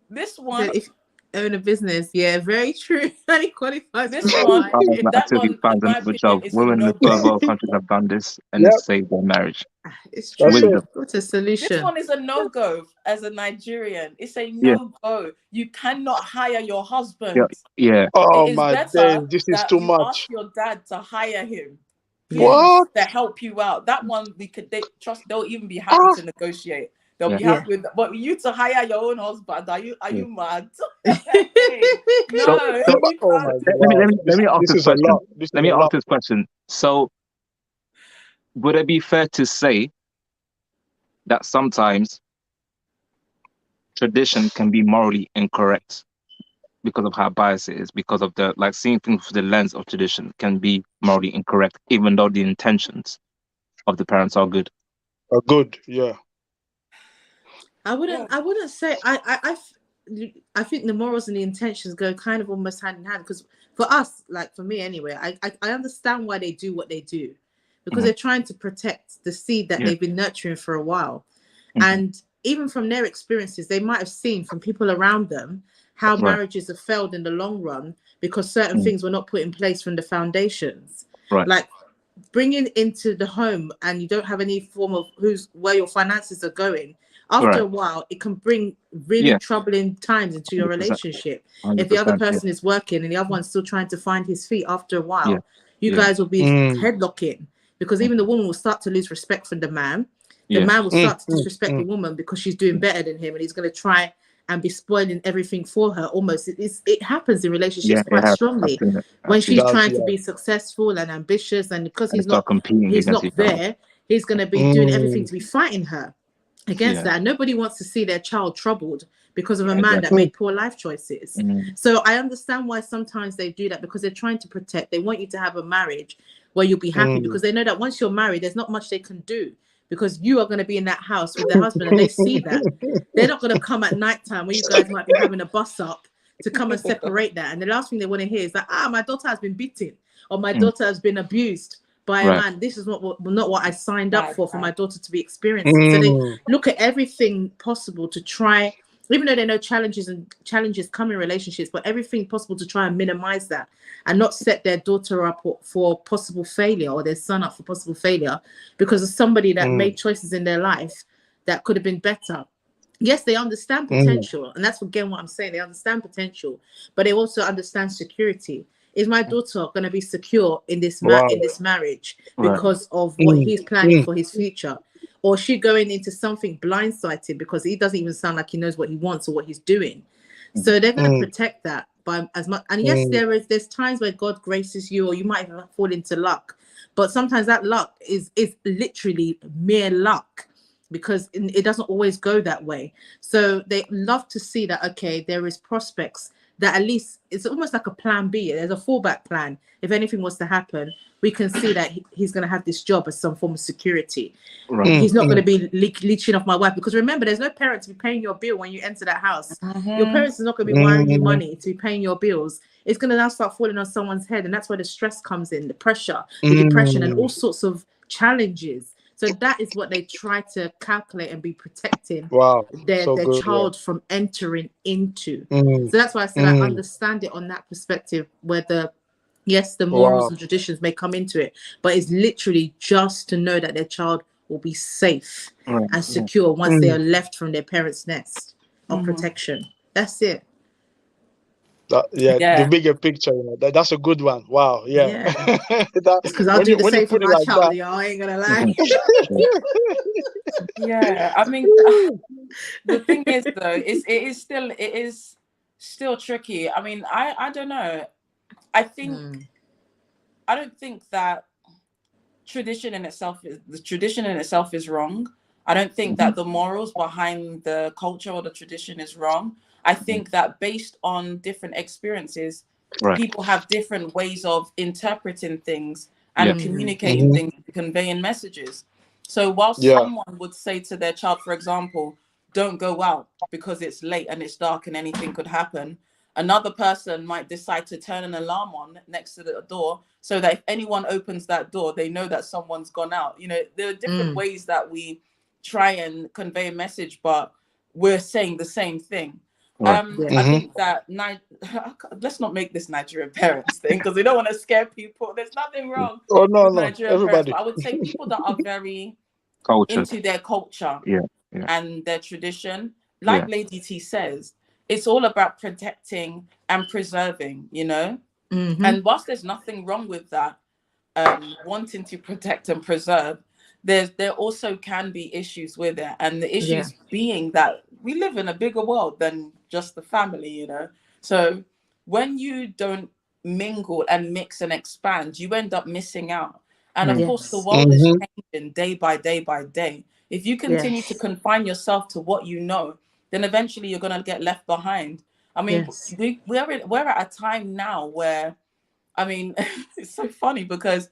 [SPEAKER 4] This
[SPEAKER 2] So
[SPEAKER 4] one,
[SPEAKER 2] if you own a business, yeah, very true. And it qualifies
[SPEAKER 4] this
[SPEAKER 2] for
[SPEAKER 4] one,
[SPEAKER 2] mine.
[SPEAKER 1] That
[SPEAKER 4] that
[SPEAKER 1] activity
[SPEAKER 4] one, in
[SPEAKER 1] finds
[SPEAKER 4] my
[SPEAKER 1] which
[SPEAKER 4] opinion,
[SPEAKER 1] are
[SPEAKER 4] is a
[SPEAKER 1] women in
[SPEAKER 4] no
[SPEAKER 1] third
[SPEAKER 4] go.
[SPEAKER 1] world countries have done this and
[SPEAKER 3] Yep.
[SPEAKER 1] it's saved their marriage.
[SPEAKER 2] It's
[SPEAKER 3] That's
[SPEAKER 2] true.
[SPEAKER 3] it.
[SPEAKER 1] Wisdom.
[SPEAKER 2] What's a
[SPEAKER 4] This
[SPEAKER 2] solution?
[SPEAKER 4] one is a no go as a Nigerian. It's a no go. You cannot hire your husband.
[SPEAKER 1] Yeah.
[SPEAKER 3] Oh
[SPEAKER 4] It is
[SPEAKER 3] my
[SPEAKER 4] better
[SPEAKER 3] days, this is
[SPEAKER 4] that
[SPEAKER 3] too
[SPEAKER 4] you
[SPEAKER 3] much.
[SPEAKER 4] ask your dad to hire him, please,
[SPEAKER 3] What?
[SPEAKER 4] to help you out. That one they'll even be happy to negotiate. They'll be
[SPEAKER 1] Yeah.
[SPEAKER 4] happy with, but you to hire your own husband, are you mad?
[SPEAKER 1] So
[SPEAKER 4] No, you
[SPEAKER 3] Oh my
[SPEAKER 4] can't.
[SPEAKER 3] God.
[SPEAKER 1] let me ask
[SPEAKER 3] This
[SPEAKER 1] this
[SPEAKER 3] is a
[SPEAKER 1] question.
[SPEAKER 3] lot. This
[SPEAKER 1] Let
[SPEAKER 3] is
[SPEAKER 1] me
[SPEAKER 3] a
[SPEAKER 1] ask
[SPEAKER 3] lot.
[SPEAKER 1] this question. So, would it be fair to say that sometimes tradition can be morally incorrect because of how biased it is, because of the seeing things through the lens of tradition can be morally incorrect, even though the intentions of the parents are good?
[SPEAKER 3] Good, yeah.
[SPEAKER 2] I wouldn't say I think the morals and the intentions go kind of almost hand in hand, because for us, like for me anyway, I understand why they do what they do, because they're trying to protect the seed that they've been nurturing for a while. And even from their experiences, they might have seen from people around them how marriages have failed in the long run because certain things were not put in place from the foundations. Like bringing into the home and you don't have any form of where your finances are going. After a while, it can bring really troubling times into your
[SPEAKER 1] 100%.
[SPEAKER 2] relationship.
[SPEAKER 1] 100%,
[SPEAKER 2] if the other person is working and the other one's still trying to find his feet, after a while, you
[SPEAKER 1] Yeah.
[SPEAKER 2] guys will be headlocking, because even the woman will start to lose respect for the man. The
[SPEAKER 1] Yeah.
[SPEAKER 2] man will start to disrespect the woman because she's doing better than him, and he's going to try and be spoiling everything for her. Almost, it happens in relationships quite strongly when she's trying to be successful and ambitious, and because he's not there, he's going to be doing everything to be fighting her against that. And nobody wants to see their child troubled because of a man that made poor life choices. So I understand why sometimes they do that, because they're trying to protect. They want you to have a marriage where you'll be happy, because they know that once you're married, there's not much they can do, because you are going to be in that house with their husband, and they see that. They're not going to come at nighttime where you guys might be having a bus up to come and separate that. And the last thing they want to hear is that, my daughter has been beaten, or my daughter has been abused by a man. This is not what I signed up for my daughter to be experiencing. So they look at everything possible to try, even though they know challenges come in relationships, but everything possible to try and minimize that and not set their daughter up for possible failure, or their son up for possible failure because of somebody that made choices in their life that could have been better. Yes, they understand potential, and that's again what I'm saying. They understand potential, but they also understand security. Is my daughter going to be secure in this marriage because of what he's planning for his future? Or is she going into something blindsided because he doesn't even sound like he knows what he wants or what he's doing? So they're going to protect that by as much. And yes, there's times where God graces you, or you might even fall into luck. But sometimes that luck is literally mere luck, because it doesn't always go that way. So they love to see that, okay, there is prospects that at least it's almost like a plan B. There's a fallback plan. If anything was to happen, we can see that he's going to have this job as some form of security.
[SPEAKER 1] Right.
[SPEAKER 2] He's not going to be leeching off my wife, because remember, there's no parent to be paying your bill when you enter that house. Your parents is not going to be wiring you money to be paying your bills. It's going to now start falling on someone's head, and that's where the stress comes in, the pressure, the depression, and all sorts of challenges. So that is what they try to calculate and be protecting their child from entering into. So that's why I said I understand it on that perspective, where the morals and traditions may come into it, but it's literally just to know that their child will be safe and secure once they are left from their parents' nest of protection. That's it.
[SPEAKER 3] The bigger picture, that's a good one. Wow,
[SPEAKER 2] because I'll do the same for my child. I ain't gonna lie.
[SPEAKER 4] I mean, the thing is, though, it is still tricky. I mean, I don't know. I don't think that tradition in itself is wrong. I don't think that the morals behind the culture or the tradition is wrong. I think that based on different experiences, people have different ways of interpreting things and communicating things, conveying messages. So whilst someone would say to their child, for example, don't go out because it's late and it's dark and anything could happen, another person might decide to turn an alarm on next to the door so that if anyone opens that door, they know that someone's gone out. You know, there are different ways that we try and convey a message, but we're saying the same thing. I think that let's not make this Nigerian parents thing, because we don't want to scare people. There's nothing wrong with Nigerian parents, but I would say people that are very into their culture and their tradition, like Lady T says, it's all about protecting and preserving, you know. And whilst there's nothing wrong with that, wanting to protect and preserve, there also can be issues with it, and the issues being that we live in a bigger world than just the family, you know. So when you don't mingle and mix and expand, you end up missing out. And of course, the world is changing day by day by day. If you continue to confine yourself to what you know, then eventually you're gonna get left behind. I mean, we're at a time now where, I mean, it's so funny because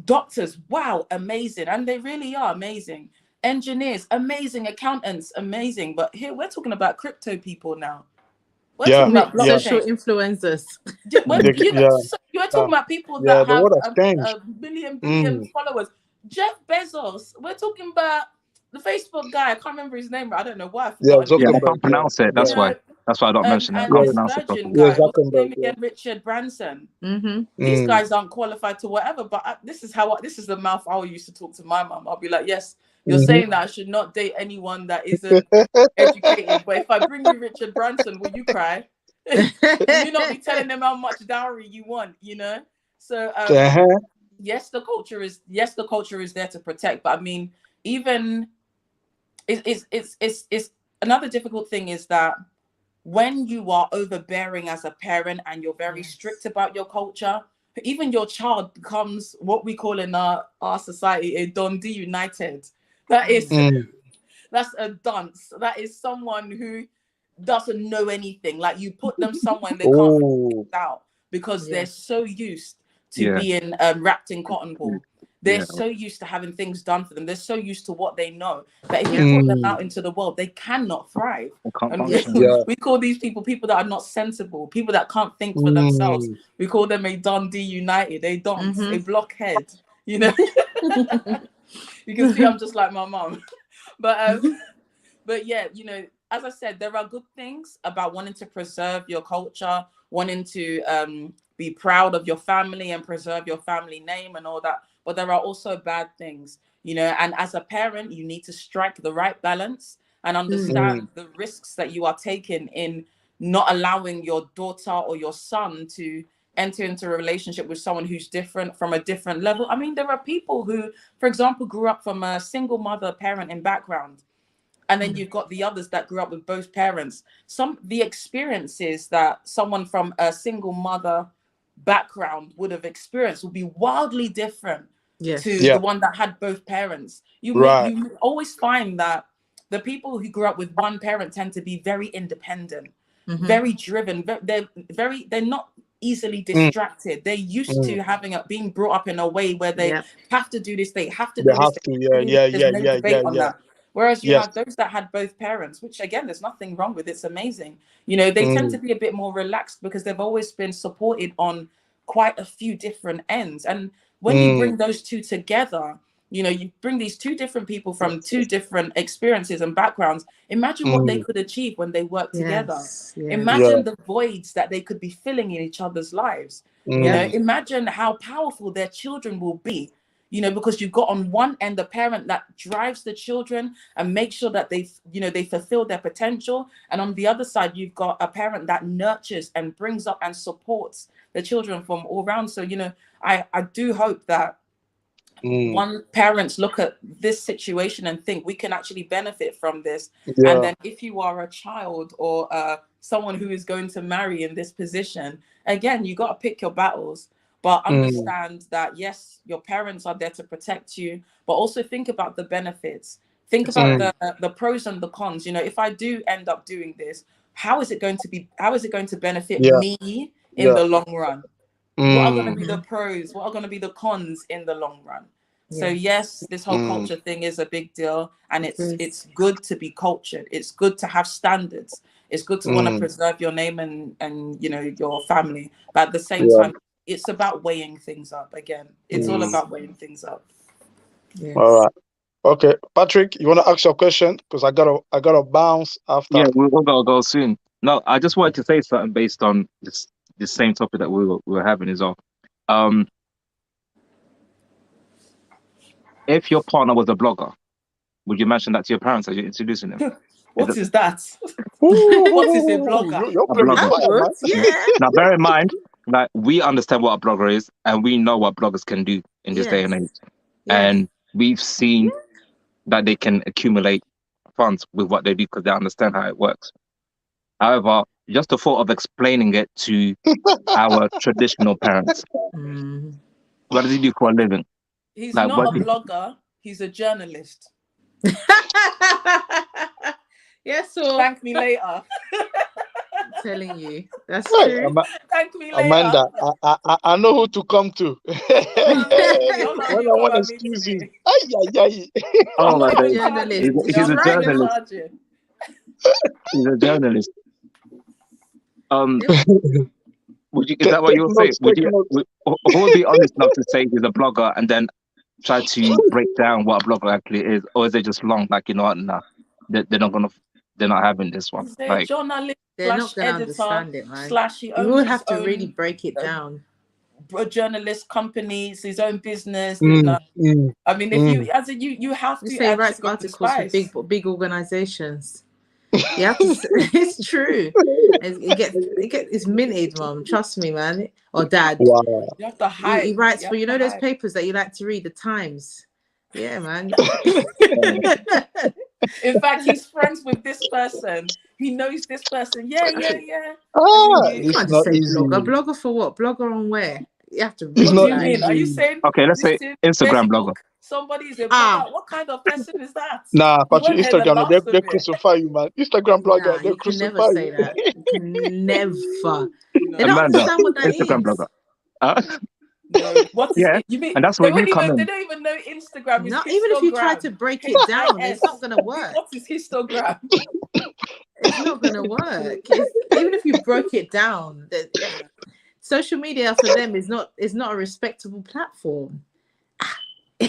[SPEAKER 4] doctors, wow, amazing, and they really are amazing. Engineers, amazing. Accountants, amazing. But here we're talking about crypto people now. We're talking about
[SPEAKER 2] social influencers.
[SPEAKER 4] You're talking about people that have a billion followers. Jeff Bezos. We're talking about the Facebook guy. I can't remember his name, but I don't know why.
[SPEAKER 1] I can't pronounce it. That's why I don't mention it. I can't pronounce it properly.
[SPEAKER 4] What's his name again? Richard Branson. These guys aren't qualified to whatever, but this is the mouth I used to talk to my mum. I'll be like, yes, you're saying that I should not date anyone that isn't educated, but if I bring you Richard Branson, will you cry? Will you not be telling them how much dowry you want, you know? So yes, the culture is there to protect, but I mean, even it's another difficult thing is that when you are overbearing as a parent and you're very strict about your culture, even your child becomes what we call in our society a Dundee United. That is that's a dunce. That is someone who doesn't know anything. Like, you put them somewhere and they can't figure it out because they're so used to being wrapped in cotton ball. They're so used to having things done for them. They're so used to what they know that if you put them out into the world, they cannot thrive. We call these people that are not sensible, people that can't think for themselves. We call them a Dundee United, a dunce, a blockhead, you know. You can see I'm just like my mum. But yeah, you know, as I said, there are good things about wanting to preserve your culture, wanting to be proud of your family and preserve your family name and all that. But there are also bad things, you know, and as a parent, you need to strike the right balance and understand the risks that you are taking in not allowing your daughter or your son to enter into a relationship with someone who's different from a different level. I mean, there are people who, for example, grew up from a single mother parenting background. And then you've got the others that grew up with both parents. The experiences that someone from a single mother background would have experienced will be wildly different to the one that had both parents. You always find that the people who grew up with one parent tend to be very independent. very driven. They're not easily distracted. They're used to being brought up in a way where they have to do this, they have to do this. There's no debate on that. Whereas you have those that had both parents, which again, there's nothing wrong with. It's amazing. You know, they tend to be a bit more relaxed because they've always been supported on quite a few different ends. And when you bring those two together, you know, you bring these two different people from two different experiences and backgrounds. Imagine what they could achieve when they work together. Imagine the voids that they could be filling in each other's lives. You know, imagine how powerful their children will be. You know, because you've got on one end the parent that drives the children and makes sure that they fulfill their potential, and on the other side you've got a parent that nurtures and brings up and supports the children from all around. So, you know, I do hope that one parents look at this situation and think we can actually benefit from this. And then if you are a child or someone who is going to marry in this position, again, you got to pick your battles. But understand that, yes, your parents are there to protect you, but also think about the benefits. Think about the pros and the cons. You know, if I do end up doing this, how is it going to benefit me in the long run? What are going to be the pros? What are going to be the cons in the long run? So yes, this whole culture thing is a big deal, and it's good to be cultured. It's good to have standards. It's good to want to preserve your name and you know, your family. But at the same time, it's about weighing things up. Again, it's all about weighing things up.
[SPEAKER 3] All right. Okay, Patrick, you want to ask your question? Because I gotta bounce after.
[SPEAKER 1] Yeah, we're gonna go soon. No, I just wanted to say something based on this same topic that we were having is all. If your partner was a blogger, would you mention that to your parents as you're introducing them?
[SPEAKER 4] What is that? What is a blogger?
[SPEAKER 3] You're playing fire, man.
[SPEAKER 1] Now, bear in mind, like, we understand what a blogger is, and we know what bloggers can do in this day and age. And we've seen that they can accumulate funds with what they do because they understand how it works. However, just the thought of explaining it to our traditional parents. What does he do for a living?
[SPEAKER 4] He's like, not a blogger, he's a journalist.
[SPEAKER 2] Yes, so
[SPEAKER 4] thank me later.
[SPEAKER 2] I'm telling you, that's true.
[SPEAKER 4] Thank me later.
[SPEAKER 3] Amanda, I know who to come to. When I want excuses.
[SPEAKER 1] Oh my God. He's a journalist. He's a journalist. Is that what you're saying? Who would be honest enough to say he's a blogger and then try to break down what a blogger actually is, or is it just long? Like, you know what? Nah, they're not having this one. Like,
[SPEAKER 4] journalist,
[SPEAKER 2] they're not going to understand it, man.
[SPEAKER 4] You
[SPEAKER 2] would have to really break it down.
[SPEAKER 4] A journalist, companies, his own business. I mean, if you have to
[SPEAKER 2] say write articles for big organizations. You have to. It's true. It's minted, mom. Trust me, man. Or dad.
[SPEAKER 3] Wow.
[SPEAKER 4] You have to hide.
[SPEAKER 2] He writes for those papers that you like to read, the Times. Yeah, man.
[SPEAKER 4] In fact, he's friends with this person. He knows this person. Yeah.
[SPEAKER 2] You can't just say blogger. Blogger for what? Blogger on where? You have to read.
[SPEAKER 4] What do you mean? Are you saying?
[SPEAKER 1] Okay, let's say Instagram blogger.
[SPEAKER 4] Somebody's a blogger. What kind of person is that?
[SPEAKER 3] Nah, Patrick, Instagram, they crucify you, man. Instagram blogger, they crucify you.
[SPEAKER 2] Never say that. You can never. They don't understand what that
[SPEAKER 1] Instagram
[SPEAKER 2] is.
[SPEAKER 1] blogger.
[SPEAKER 4] No, what is it? You mean,
[SPEAKER 1] and that's where you come in.
[SPEAKER 4] They don't even know Instagram is
[SPEAKER 2] not even if you try to break it down, it's not going to work.
[SPEAKER 4] What is histogram?
[SPEAKER 2] It's not going to work. Even if you broke it down, social media for them is not a respectable platform.
[SPEAKER 1] So,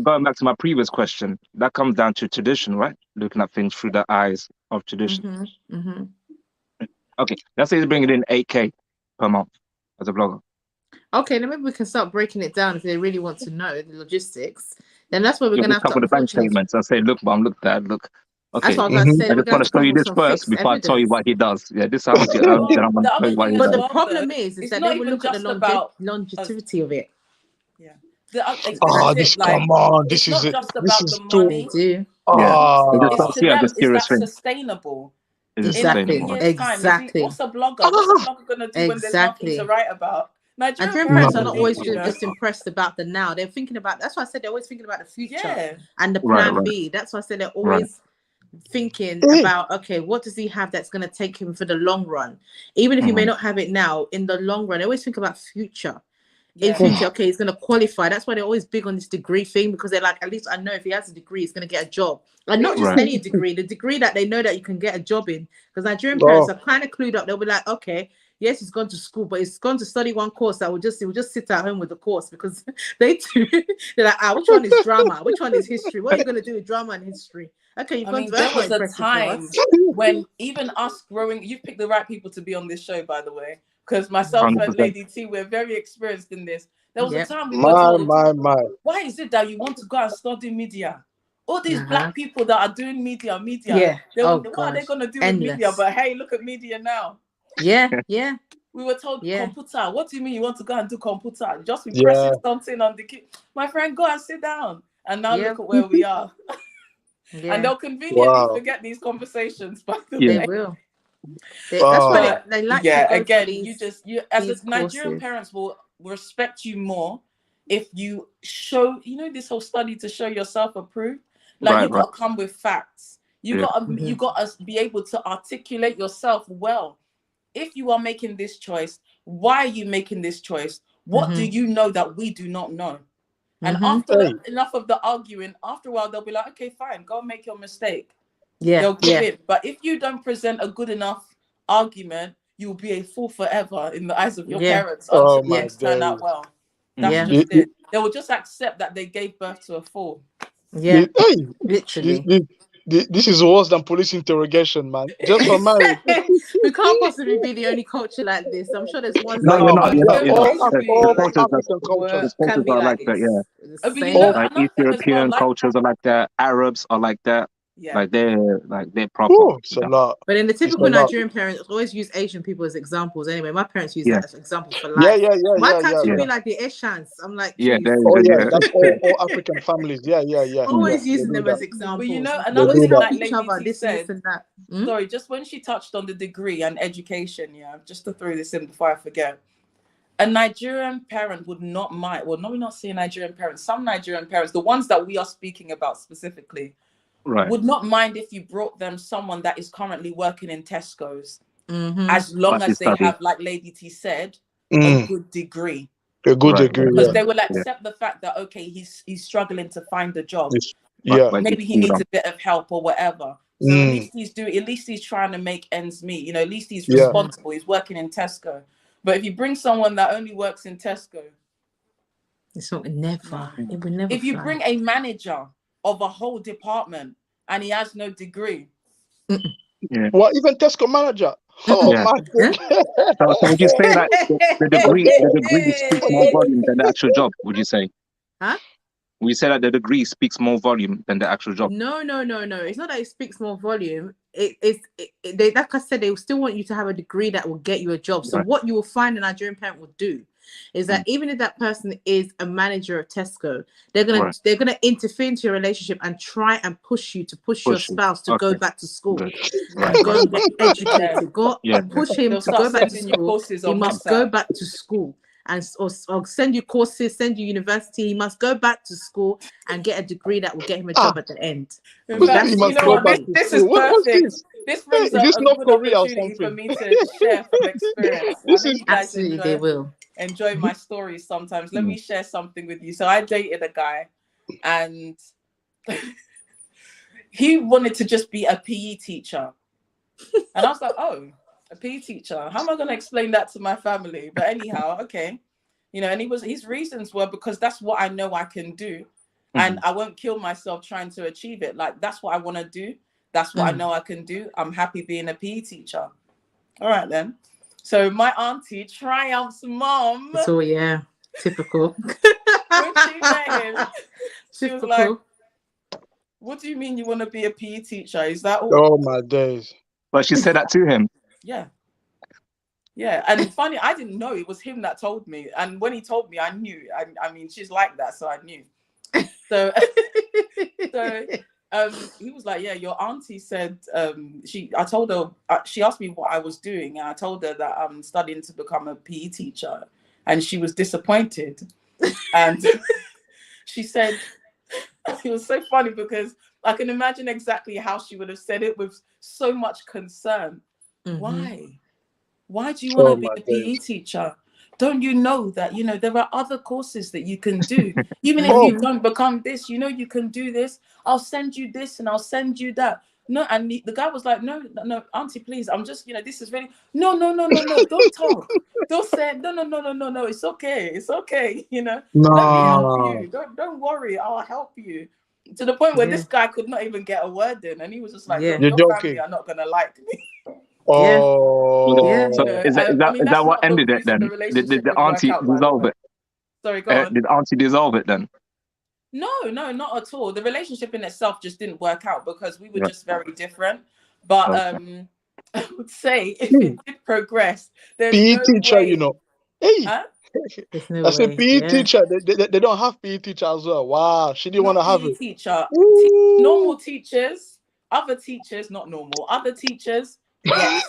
[SPEAKER 1] going back to my previous question, that comes down to tradition, right? Looking at things through the eyes of tradition. Okay, let's say he's bringing in 8K per month as a blogger.
[SPEAKER 2] Okay, then maybe we can start breaking it down if they really want to know the logistics. Then that's what we're going to have to.
[SPEAKER 1] Couple of bank statements and say, "Look, mom, look, dad, look." Okay.
[SPEAKER 2] That's what I was going to say.
[SPEAKER 1] I just want to show you this first before I tell you what he does. Yeah, this is how much then I'm going to tell you what he does.
[SPEAKER 2] But the problem is that they will look at the longevity of it.
[SPEAKER 4] Yeah.
[SPEAKER 3] Come on. This is
[SPEAKER 4] money.
[SPEAKER 1] Just curious thing.
[SPEAKER 4] Sustainable.
[SPEAKER 2] Exactly.
[SPEAKER 4] What's a blogger? What's a blogger going to do when there's nothing to write about?
[SPEAKER 2] Nigerian parents are not always just impressed about the now. They're thinking about. That's why I said they're always thinking about the future and the plan B. That's why I said they're always thinking about, okay, what does he have that's going to take him for the long run? Even if he may not have it now, in the long run, I always think about future. In future, okay, he's going to qualify. That's why they're always big on this degree thing, because they're like, at least I know if he has a degree, he's going to get a job. And not just any degree, the degree that they know that you can get a job in. Because Nigerian parents are kind of clued up. They'll be like, okay, yes, he's gone to school, but he's gone to study one course that will just sit at home with the course, because they're like, which one is drama? Which one is history? What are you going to do with drama and history? Okay,
[SPEAKER 4] I mean, there was a time when even us growing, you've picked the right people to be on this show, by the way, because myself 100%. And Lady T, we're very experienced in this. There was a time we were told, why is it that you want to go and study media? All these black people that are doing media. What are they going to do with media? But hey, look at media now.
[SPEAKER 2] Yeah.
[SPEAKER 4] We were told computer. What do you mean you want to go and do computer? Just be pressing something on the key. My friend, go and sit down. And now look at where we are. And they'll conveniently forget these conversations. By the way.
[SPEAKER 2] They will. That's why they like to go
[SPEAKER 4] again,
[SPEAKER 2] for
[SPEAKER 4] you as a Nigerian parents will respect you more if you show, this whole study to show yourself approved. Like you've got to come with facts. You got to be able to articulate yourself well. If you are making this choice, why are you making this choice? What do you know that we do not know? And after enough of the arguing, after a while, they'll be like, okay, fine, go and make your mistake. They'll give it. But if you don't present a good enough argument, you'll be a fool forever in the eyes of your parents until things turn out well. That's just it. They will just accept that they gave birth to a fool.
[SPEAKER 2] Yeah, literally.
[SPEAKER 3] This is worse than police interrogation, man. Just for marriage.
[SPEAKER 2] We can't possibly be the only culture like this. I'm sure there's one.
[SPEAKER 1] No, you're not.
[SPEAKER 3] All African cultures
[SPEAKER 1] are like that, yeah. Like Ethiopian cultures are like that. Arabs are like that. Yeah. Like they're proper.
[SPEAKER 3] It's a lot.
[SPEAKER 2] But in the typical Nigerian parents always use Asian people as examples. Anyway, my parents use that as examples for life. My country be like the Eshans. I'm like,
[SPEAKER 3] that's all African families.
[SPEAKER 2] Always using them as examples.
[SPEAKER 4] But another thing like Lady said, sorry, just when she touched on the degree and education, just to throw this in before I forget. A Nigerian parent would not mind. Well, no, we're not saying Nigerian parents. Some Nigerian parents, the ones that we are speaking about specifically, would not mind if you brought them someone that is currently working in Tesco's, as long as they have, like Lady T said, a good degree.
[SPEAKER 3] A good degree,
[SPEAKER 4] because they will accept the fact that he's struggling to find a job. Maybe he needs a bit of help or whatever. So at least he's trying to make ends meet. At least he's responsible. He's working in Tesco. But if you bring someone that only works in Tesco,
[SPEAKER 2] it's not never. It will never.
[SPEAKER 4] If you bring a manager of a whole department and he has no degree.
[SPEAKER 3] Well, even Tesco manager. Oh my God.
[SPEAKER 1] So would you say that the degree speaks more volume than the actual job, would you say?
[SPEAKER 2] Huh?
[SPEAKER 1] We say that the degree speaks more volume than the actual job.
[SPEAKER 2] No. It's not that it speaks more volume. They, like I said, they will still want you to have a degree that will get you a job. So what you will find a Nigerian parent will do is that even if that person is a manager of Tesco, they're gonna interfere into your relationship and try and push your spouse to go back to school, go and get educated, push him to go back to school. He must go back to school. Or send you courses, send you university. He must go back to school and get a degree that will get him a job at the end.
[SPEAKER 4] This is perfect. This brings up a good opportunity for me to share from experience.
[SPEAKER 2] This is absolutely they will
[SPEAKER 4] enjoy my stories sometimes. Let me share something with you. So I dated a guy, and he wanted to just be a PE teacher, and I was like, oh. A PE teacher. How am I going to explain that to my family? But anyhow, okay. And his reasons were because that's what I know I can do. And I won't kill myself trying to achieve it. Like, that's what I want to do. That's what I know I can do. I'm happy being a PE teacher. All right, then. So my auntie, Triumph's mom.
[SPEAKER 2] So, typical.
[SPEAKER 4] When she met him, she was like, what do you mean you want to be a PE teacher? Is that all?
[SPEAKER 3] Oh, my days.
[SPEAKER 1] But she said that to him.
[SPEAKER 4] Yeah. And funny, I didn't know it was him that told me. And when he told me, I knew. I mean, she's like that, so I knew. So he was like, yeah, your auntie said, I told her, she asked me what I was doing. And I told her that I'm studying to become a PE teacher. And she was disappointed. And she said, it was so funny because I can imagine exactly how she would have said it with so much concern.
[SPEAKER 2] Mm-hmm.
[SPEAKER 4] Why do you want to be
[SPEAKER 3] my
[SPEAKER 4] a PE
[SPEAKER 3] days.
[SPEAKER 4] teacher? Don't you know that, you know, there are other courses that you can do? Even if
[SPEAKER 3] Oh,
[SPEAKER 4] you don't become this, you know, you can do this. I'll send you this and I'll send you that. No, and the guy was like, no, auntie, please, I'm just, you know, this is really, no, don't talk. Don't say, no, it's okay, you know, let me help
[SPEAKER 3] no.
[SPEAKER 4] you. Don't worry, I'll help you. To the point where this guy could not even get a word in, and he was just like, look,
[SPEAKER 3] You're
[SPEAKER 4] your family
[SPEAKER 3] joking.
[SPEAKER 4] are not gonna like me.
[SPEAKER 3] Oh,
[SPEAKER 4] You
[SPEAKER 1] So
[SPEAKER 4] know,
[SPEAKER 1] is
[SPEAKER 4] I mean,
[SPEAKER 1] that
[SPEAKER 4] that's
[SPEAKER 1] what
[SPEAKER 4] not the
[SPEAKER 1] ended it
[SPEAKER 4] reason the
[SPEAKER 1] then? Did
[SPEAKER 4] relationship
[SPEAKER 1] the
[SPEAKER 4] didn't work
[SPEAKER 1] auntie
[SPEAKER 4] out, by the
[SPEAKER 1] dissolve
[SPEAKER 4] way.
[SPEAKER 1] it?
[SPEAKER 4] Sorry, go on.
[SPEAKER 1] Did auntie dissolve it then?
[SPEAKER 4] No, not at all. The relationship in itself just didn't work out because we were
[SPEAKER 1] Right.
[SPEAKER 4] just very different. But
[SPEAKER 1] Okay.
[SPEAKER 4] I would say if it did progress, there's
[SPEAKER 3] PE
[SPEAKER 4] no
[SPEAKER 3] teacher, you
[SPEAKER 4] way.
[SPEAKER 3] know. Hey,
[SPEAKER 4] Huh?
[SPEAKER 2] There's no
[SPEAKER 3] I said
[SPEAKER 2] way.
[SPEAKER 3] PE
[SPEAKER 2] Yeah.
[SPEAKER 3] teacher. They don't have PE teacher as well. Wow, she didn't want
[SPEAKER 4] Not
[SPEAKER 3] to have
[SPEAKER 4] PE
[SPEAKER 3] it.
[SPEAKER 4] teacher. Normal
[SPEAKER 3] Ooh.
[SPEAKER 4] teachers, other teachers, not normal. Other teachers, yes.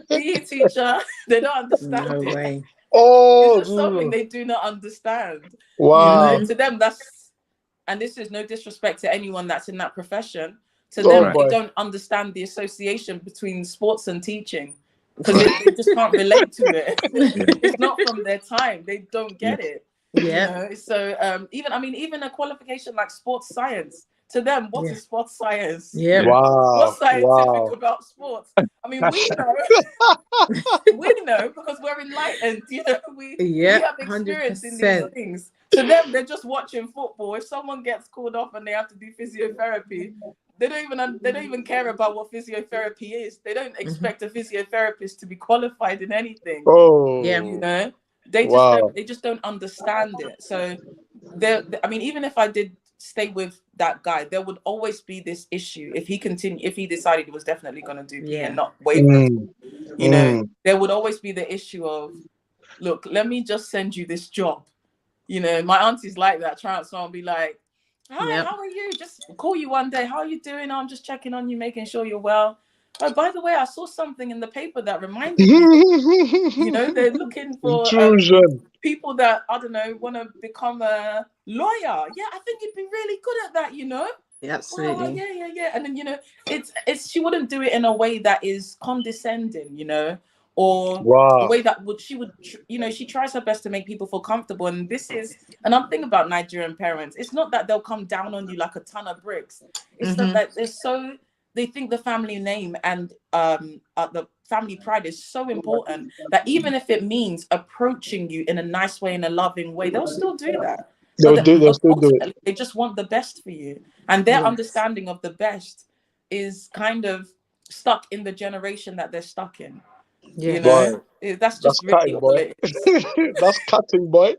[SPEAKER 4] PE teacher, they don't understand
[SPEAKER 2] No
[SPEAKER 4] it.
[SPEAKER 2] way.
[SPEAKER 4] It's
[SPEAKER 3] Oh,
[SPEAKER 4] just something
[SPEAKER 3] Jesus.
[SPEAKER 4] they do not understand. You know,
[SPEAKER 3] Wow.
[SPEAKER 4] to them, that's, and this is no disrespect to anyone that's in that profession. To
[SPEAKER 3] Oh
[SPEAKER 4] them,
[SPEAKER 1] Right.
[SPEAKER 4] they
[SPEAKER 3] boy.
[SPEAKER 4] don't understand the association between sports and teaching because they just can't relate to it.
[SPEAKER 1] Yeah.
[SPEAKER 4] It's not from their time. They don't
[SPEAKER 1] Yeah.
[SPEAKER 4] get it.
[SPEAKER 2] Yeah.
[SPEAKER 4] You know, so even a qualification like sports science, to them, what is sports science?
[SPEAKER 2] Yeah.
[SPEAKER 3] Wow.
[SPEAKER 4] What's scientific
[SPEAKER 3] Wow.
[SPEAKER 4] about sports? I mean, we know, because we're enlightened. You know, we
[SPEAKER 2] Yeah.
[SPEAKER 4] have experience in these
[SPEAKER 2] 100%.
[SPEAKER 4] things. To them, they're just watching football. If someone gets called off and they have to do physiotherapy, they don't even care about what physiotherapy is. They don't expect a physiotherapist to be qualified in anything.
[SPEAKER 2] Yeah.
[SPEAKER 4] You
[SPEAKER 3] Oh.
[SPEAKER 4] know, they
[SPEAKER 3] Wow.
[SPEAKER 4] just don't understand it. So I mean, even if I did stay with that guy, there would always be this issue if he decided he was definitely going to do PE and not waver at all. You know, there would always be the issue of, look, let me just send you this job. You know, my auntie's like that. Transfer and be like, hi, how are you? Just call you one day. How are you doing? I'm just checking on you, making sure you're well. Oh, by the way, I saw something in the paper that reminded me. You know, they're looking for
[SPEAKER 3] Intrusion.
[SPEAKER 4] people that, I don't know, want to become a lawyer. Yeah, I think you'd be really good at that, you know?
[SPEAKER 2] Yeah, absolutely.
[SPEAKER 4] Well, yeah. And then, you know, it's she wouldn't do it in a way that is condescending, you know, or a
[SPEAKER 3] Wow.
[SPEAKER 4] way that you know, she tries her best to make people feel comfortable. And I'm thinking about Nigerian parents. It's not that they'll come down on you like a ton of bricks. It's that they think the family name and the family pride is so important that even if it means approaching you in a nice way, in a loving way, they'll still do that.
[SPEAKER 3] They'll still do it.
[SPEAKER 4] Ultimately, they just want the best for you, and their understanding of the best is kind of stuck in the generation that they're stuck in.
[SPEAKER 2] Yeah.
[SPEAKER 4] You know, that's just really
[SPEAKER 3] cutting,
[SPEAKER 4] all
[SPEAKER 3] boy.
[SPEAKER 4] it is.
[SPEAKER 3] That's cutting, boy.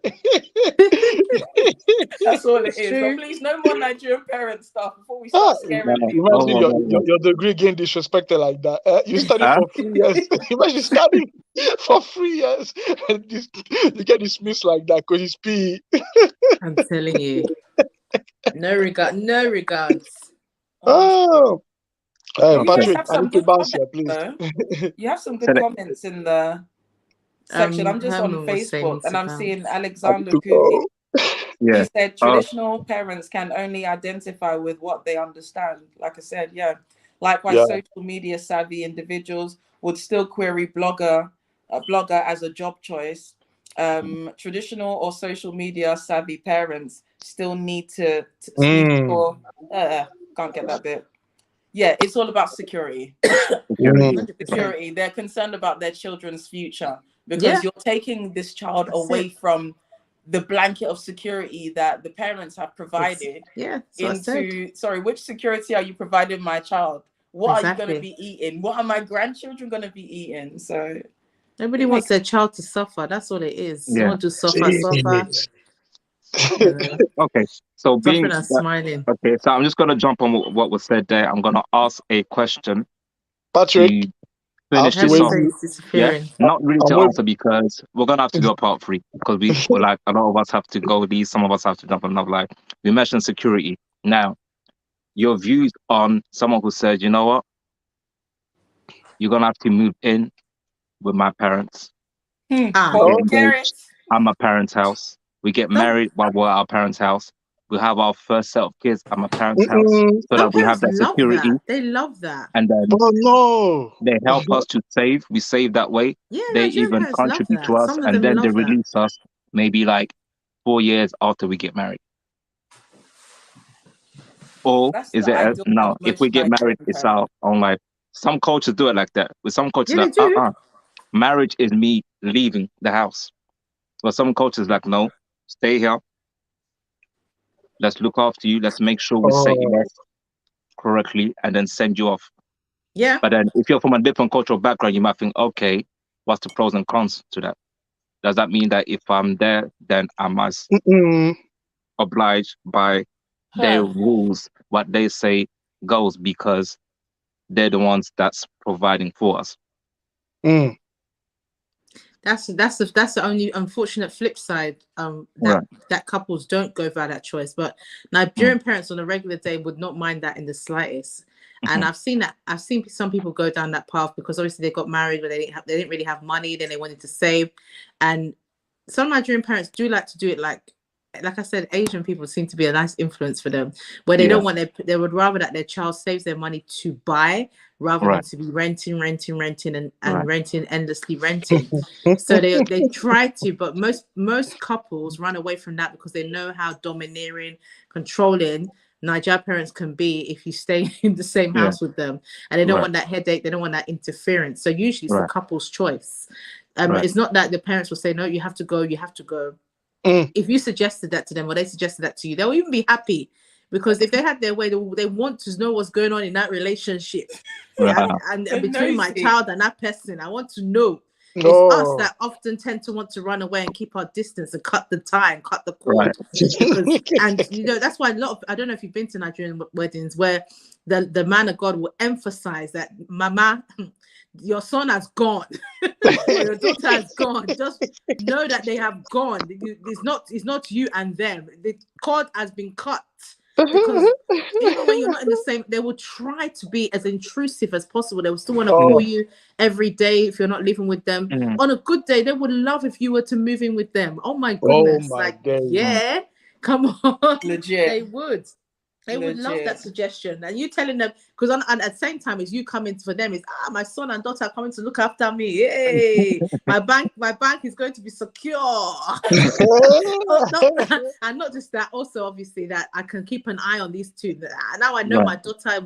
[SPEAKER 4] That's all it
[SPEAKER 2] It's
[SPEAKER 4] is.
[SPEAKER 2] true.
[SPEAKER 4] So please, no more Nigerian parent stuff before we start scaring people.
[SPEAKER 3] Imagine your degree getting disrespected like that. You studied for 3 years. Imagine studying for 3 years and you get dismissed like that because it's PE.
[SPEAKER 2] I'm telling you. No regards.
[SPEAKER 3] Oh,
[SPEAKER 4] You guys
[SPEAKER 3] Patrick,
[SPEAKER 4] have
[SPEAKER 3] I
[SPEAKER 4] some
[SPEAKER 3] need to
[SPEAKER 4] good
[SPEAKER 3] bounce here,
[SPEAKER 4] comments,
[SPEAKER 3] please.
[SPEAKER 4] though. You have some good comments in the section. I'm just on
[SPEAKER 2] Herman was saying
[SPEAKER 4] Facebook and I'm
[SPEAKER 2] about-
[SPEAKER 4] seeing
[SPEAKER 3] I need
[SPEAKER 4] Alexander
[SPEAKER 3] to
[SPEAKER 4] Kubi.
[SPEAKER 3] go.
[SPEAKER 4] He said traditional parents can only identify with what they understand. Like I said, Likewise, social media savvy individuals would still query blogger as a job choice. Traditional or social media savvy parents still need to sleep for. Can't get that bit. Yeah, it's all about security. Security. They're concerned about their children's future because you're taking this child away from the blanket of security that the parents have provided. Which security are you providing my child? What are you going to be eating? What are my grandchildren going to be eating? So
[SPEAKER 2] nobody wants their child to suffer. That's all it is.
[SPEAKER 1] Yeah.
[SPEAKER 2] You want to suffer.
[SPEAKER 1] Okay. So
[SPEAKER 2] smiling.
[SPEAKER 1] Okay, so I'm just gonna jump on what was said there. I'm gonna ask a question.
[SPEAKER 3] Patrick,
[SPEAKER 1] finish this off. Yeah, not really to
[SPEAKER 3] I'm
[SPEAKER 1] answer because we're gonna have to do a part 3 because we're like a lot of us have to go. Some of us have to jump on another line. We mentioned security. Now, your views on someone who said, you know what, you're gonna have to move in with my parents. We get engaged at my parents' house. We get married while we're at our parents' house. we have our first set of kids at my parents' house, so
[SPEAKER 2] Some
[SPEAKER 1] that we have
[SPEAKER 2] parents
[SPEAKER 1] that
[SPEAKER 2] love
[SPEAKER 1] security,
[SPEAKER 2] that. They love that.
[SPEAKER 1] and then
[SPEAKER 3] Oh no.
[SPEAKER 1] they help us to save. We save that way.
[SPEAKER 2] Yeah,
[SPEAKER 1] They
[SPEAKER 2] Nigerian
[SPEAKER 1] even
[SPEAKER 2] parents love
[SPEAKER 1] contribute to
[SPEAKER 2] that.
[SPEAKER 1] us,
[SPEAKER 2] Some of
[SPEAKER 1] and
[SPEAKER 2] them
[SPEAKER 1] then they
[SPEAKER 2] love that.
[SPEAKER 1] release us maybe like 4 years after we get married. Or
[SPEAKER 4] That's
[SPEAKER 1] is
[SPEAKER 4] the
[SPEAKER 1] it
[SPEAKER 4] ideal
[SPEAKER 1] no?
[SPEAKER 4] of
[SPEAKER 1] If we
[SPEAKER 4] most
[SPEAKER 1] get married,
[SPEAKER 4] Nigerian
[SPEAKER 1] it's
[SPEAKER 4] parents.
[SPEAKER 1] our own life. Some cultures do it like that. With some cultures,
[SPEAKER 2] Yeah,
[SPEAKER 1] like
[SPEAKER 2] they do.
[SPEAKER 1] marriage is me leaving the house. But some cultures like no, stay here. Let's look after you. Let's make sure we set you
[SPEAKER 3] Oh.
[SPEAKER 1] up correctly, and then send you off.
[SPEAKER 2] Yeah.
[SPEAKER 1] But then, if you're from a different cultural background, you might think, okay, what's the pros and cons to that? Does that mean that if I'm there, then I must oblige by their rules, what they say goes, because they're the ones that's providing for us?
[SPEAKER 2] That's the only unfortunate flip side. That couples don't go by that choice, but Nigerian parents on a regular day would not mind that in the slightest. And I've seen some people go down that path because obviously they got married, but they didn't really have money. Then they wanted to save, and some Nigerian parents do like to do it like I said. Asian people seem to be a nice influence for them, where they don't want they would rather that their child saves their money to buy rather than to be renting and renting endlessly renting. So they try to, but most couples run away from that because they know how domineering, controlling Nigerian parents can be if you stay in the same house with them, and they don't want that headache, they don't want that interference. So usually it's the couple's choice. It's not that the parents will say, no, you have to go. If you suggested that to them or they suggested that to you, they'll even be happy, because if they had their way, they want to know what's going on in that relationship. And between my child and that person, I want to know. It's us that often tend to want to run away and keep our distance and cut the time, cut the cord. And that's why I don't know if you've been to Nigerian weddings where the man of God will emphasize that, Mama, your son has gone, or your daughter has gone. Just know that they have gone. It's not you and them. The cord has been cut. Because even when you're not in the same, they will try to be as intrusive as possible. They will still want to call you every day if you're not living with them. On a good day, they would love if you were to move in with them. Oh my goodness. Come on.
[SPEAKER 4] Legit.
[SPEAKER 2] They would. They would love that suggestion. And you telling them, because at the same time as you coming for them is, my son and daughter are coming to look after me. Hey, my bank is going to be secure. And not just that, also obviously that I can keep an eye on these two. Now I know my daughter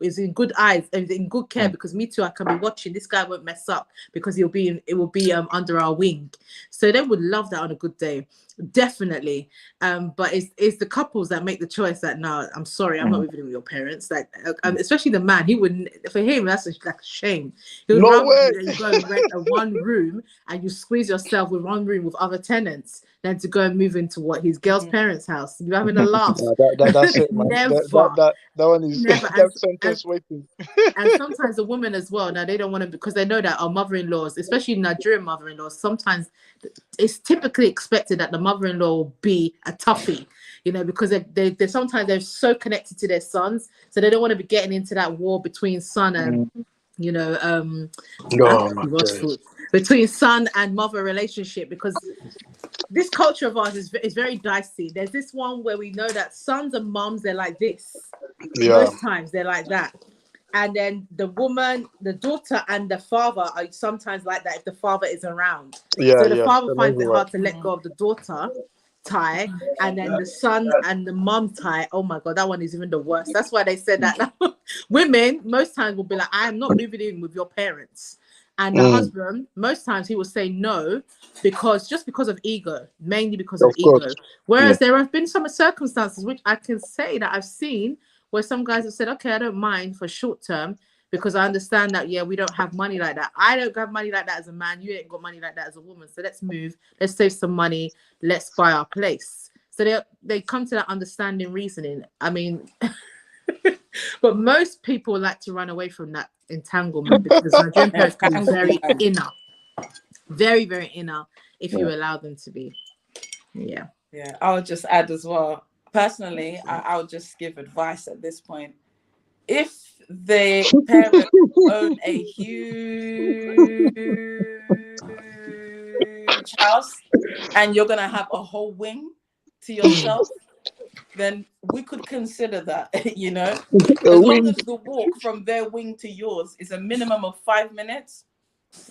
[SPEAKER 2] is in good eyes and in good care, because me too, I can be watching. This guy won't mess up because it will be under our wing. So they would love that on a good day. Definitely. But it's the couples that make the choice that, no, I'm sorry, I'm not living with your parents. Like, especially the man, he wouldn't, for him, that's like a shame. He would rather you go and rent a one room and you squeeze yourself with one room with other tenants than to go and move into his girl's parents' house. You're having a laugh.
[SPEAKER 3] That's it, man.
[SPEAKER 2] Never.
[SPEAKER 3] That one is
[SPEAKER 2] never.
[SPEAKER 3] sentence waiting.
[SPEAKER 2] And sometimes the woman as well, now they don't want to, because they know that our mother-in-laws, especially Nigerian mother-in-laws, sometimes it's typically expected that the mother-in-law will be a toughie, because they sometimes they're so connected to their sons, so they don't want to be getting into that war between son and between son and mother relationship, because this culture of ours is very dicey. There's this one where we know that sons and moms, they're like this. Most times they're like that. And then the woman, the daughter and the father are sometimes like that if the father is around. So the father finds it hard to let go of the daughter tie, and then the son and the mom tie. Oh my God, that one is even the worst. That's why they said that women most times will be like, I am not moving in with your parents. And the husband, most times he will say no, because of ego, mainly because of ego. Whereas there have been some circumstances which I can say that I've seen where some guys have said, okay, I don't mind for short term, because I understand that, we don't have money like that. I don't have money like that as a man. You ain't got money like that as a woman. So let's move. Let's save some money. Let's buy our place. So they come to that understanding reasoning. I mean, but most people like to run away from that entanglement, because Nigerian parents can be very inner. Very, very inner if you allow them to be. Yeah,
[SPEAKER 4] I would just add as well. Personally, I would just give advice at this point. If the parents own a huge house and you're going to have a whole wing to yourself, then we could consider that, you know.
[SPEAKER 3] A
[SPEAKER 4] As long
[SPEAKER 3] wing.
[SPEAKER 4] as the walk from their wing to yours is a minimum of 5 minutes,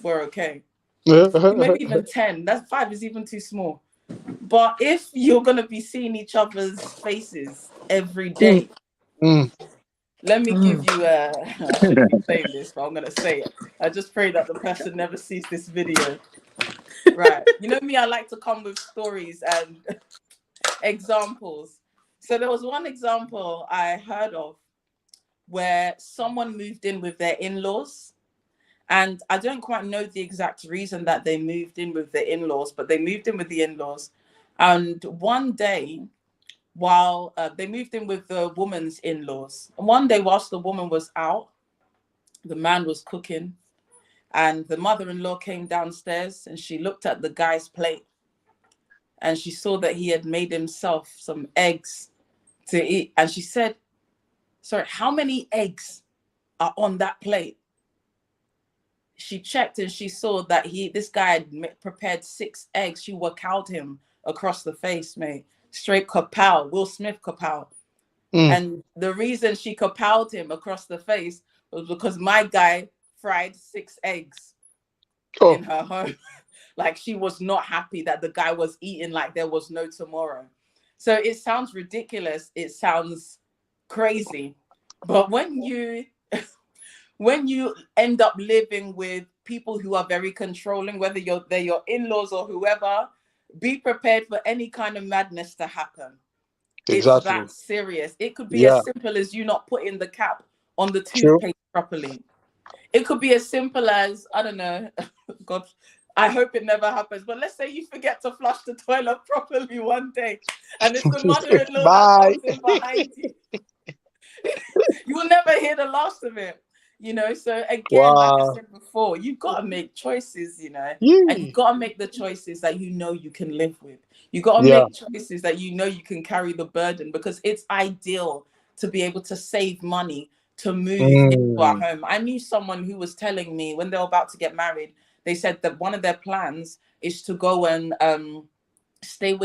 [SPEAKER 4] we're okay. Maybe even 10. That 5 is even too small. But if you're gonna be seeing each other's faces every day, let me give you a. I shouldn't be saying this, but I'm gonna say it. I just pray that the person never sees this video. Right. You know me, I like to come with stories and examples. So there was one example I heard of where someone moved in with their in-laws. And I don't quite know the exact reason that they moved in with the in-laws, but they moved in with the in-laws. And one day, while they moved in with the woman's in-laws, and one day whilst the woman was out, the man was cooking, and the mother-in-law came downstairs and she looked at the guy's plate, and she saw that he had made himself some eggs to eat. And she said, sorry, how many eggs are on that plate? She checked and she saw that this guy had prepared 6 eggs. She wowed him across the face, mate. Straight kapow, Will Smith kapow. And the reason she kapowed him across the face was because my guy fried 6 eggs in her home. Like, she was not happy that the guy was eating like there was no tomorrow. So it sounds ridiculous. It sounds crazy. But when you end up living with people who are very controlling, whether they're your in-laws or whoever, be prepared for any kind of madness to happen. Exactly. It's that serious. It could be as simple as you not putting the cap on the toothpaste properly. It could be as simple as, I don't know, God, I hope it never happens, but let's say you forget to flush the toilet properly one day, and it's the mother-in-law that comes in behind you. You will never hear the last of it. You know, so again, like I said before, you've got to make choices, you know, and you've got to make the choices that you know you can live with. You got to make choices that you know you can carry the burden, because it's ideal to be able to save money to move into our home. I knew someone who was telling me when they were about to get married, they said that one of their plans is to go and stay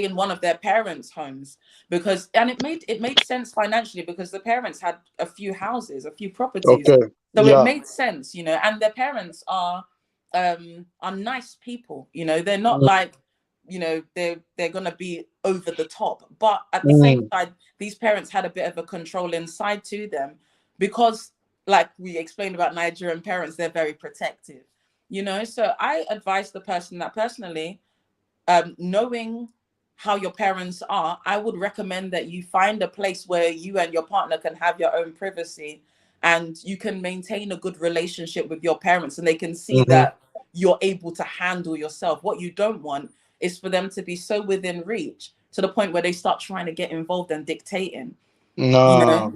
[SPEAKER 4] in one of their parents' homes, because it made sense financially, because the parents had a few houses, a few properties, so it made sense, you know. And their parents are nice people, you know. They're not like, you know, they're gonna be over the top, but at the same time, these parents had a bit of a controlling side to them, because like we explained about Nigerian parents, they're very protective, you know. So I advise the person that personally, knowing how your parents are, I would recommend that you find a place where you and your partner can have your own privacy, and you can maintain a good relationship with your parents, and they can see that you're able to handle yourself. What you don't want is for them to be so within reach to the point where they start trying to get involved and dictating. No.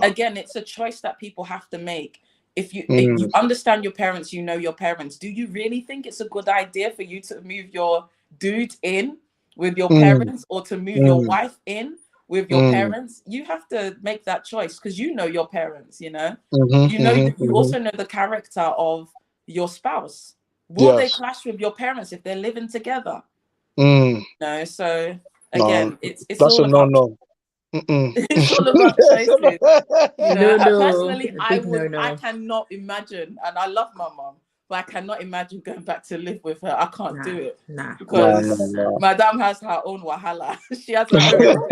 [SPEAKER 4] Again, it's a choice that people have to make. If you understand your parents, you know your parents. Do you really think it's a good idea for you to move your dude in with your parents, or to move your wife in with your parents? You have to make that choice, because you know your parents, you know. You also know the character of your spouse. Will they clash with your parents if they're living together? No. So again, it's all about it's all about choices. You know, personally, I cannot imagine, and I love my mom, but I cannot imagine going back to live with her. I can't do it. Because Madame has her own wahala. She has her own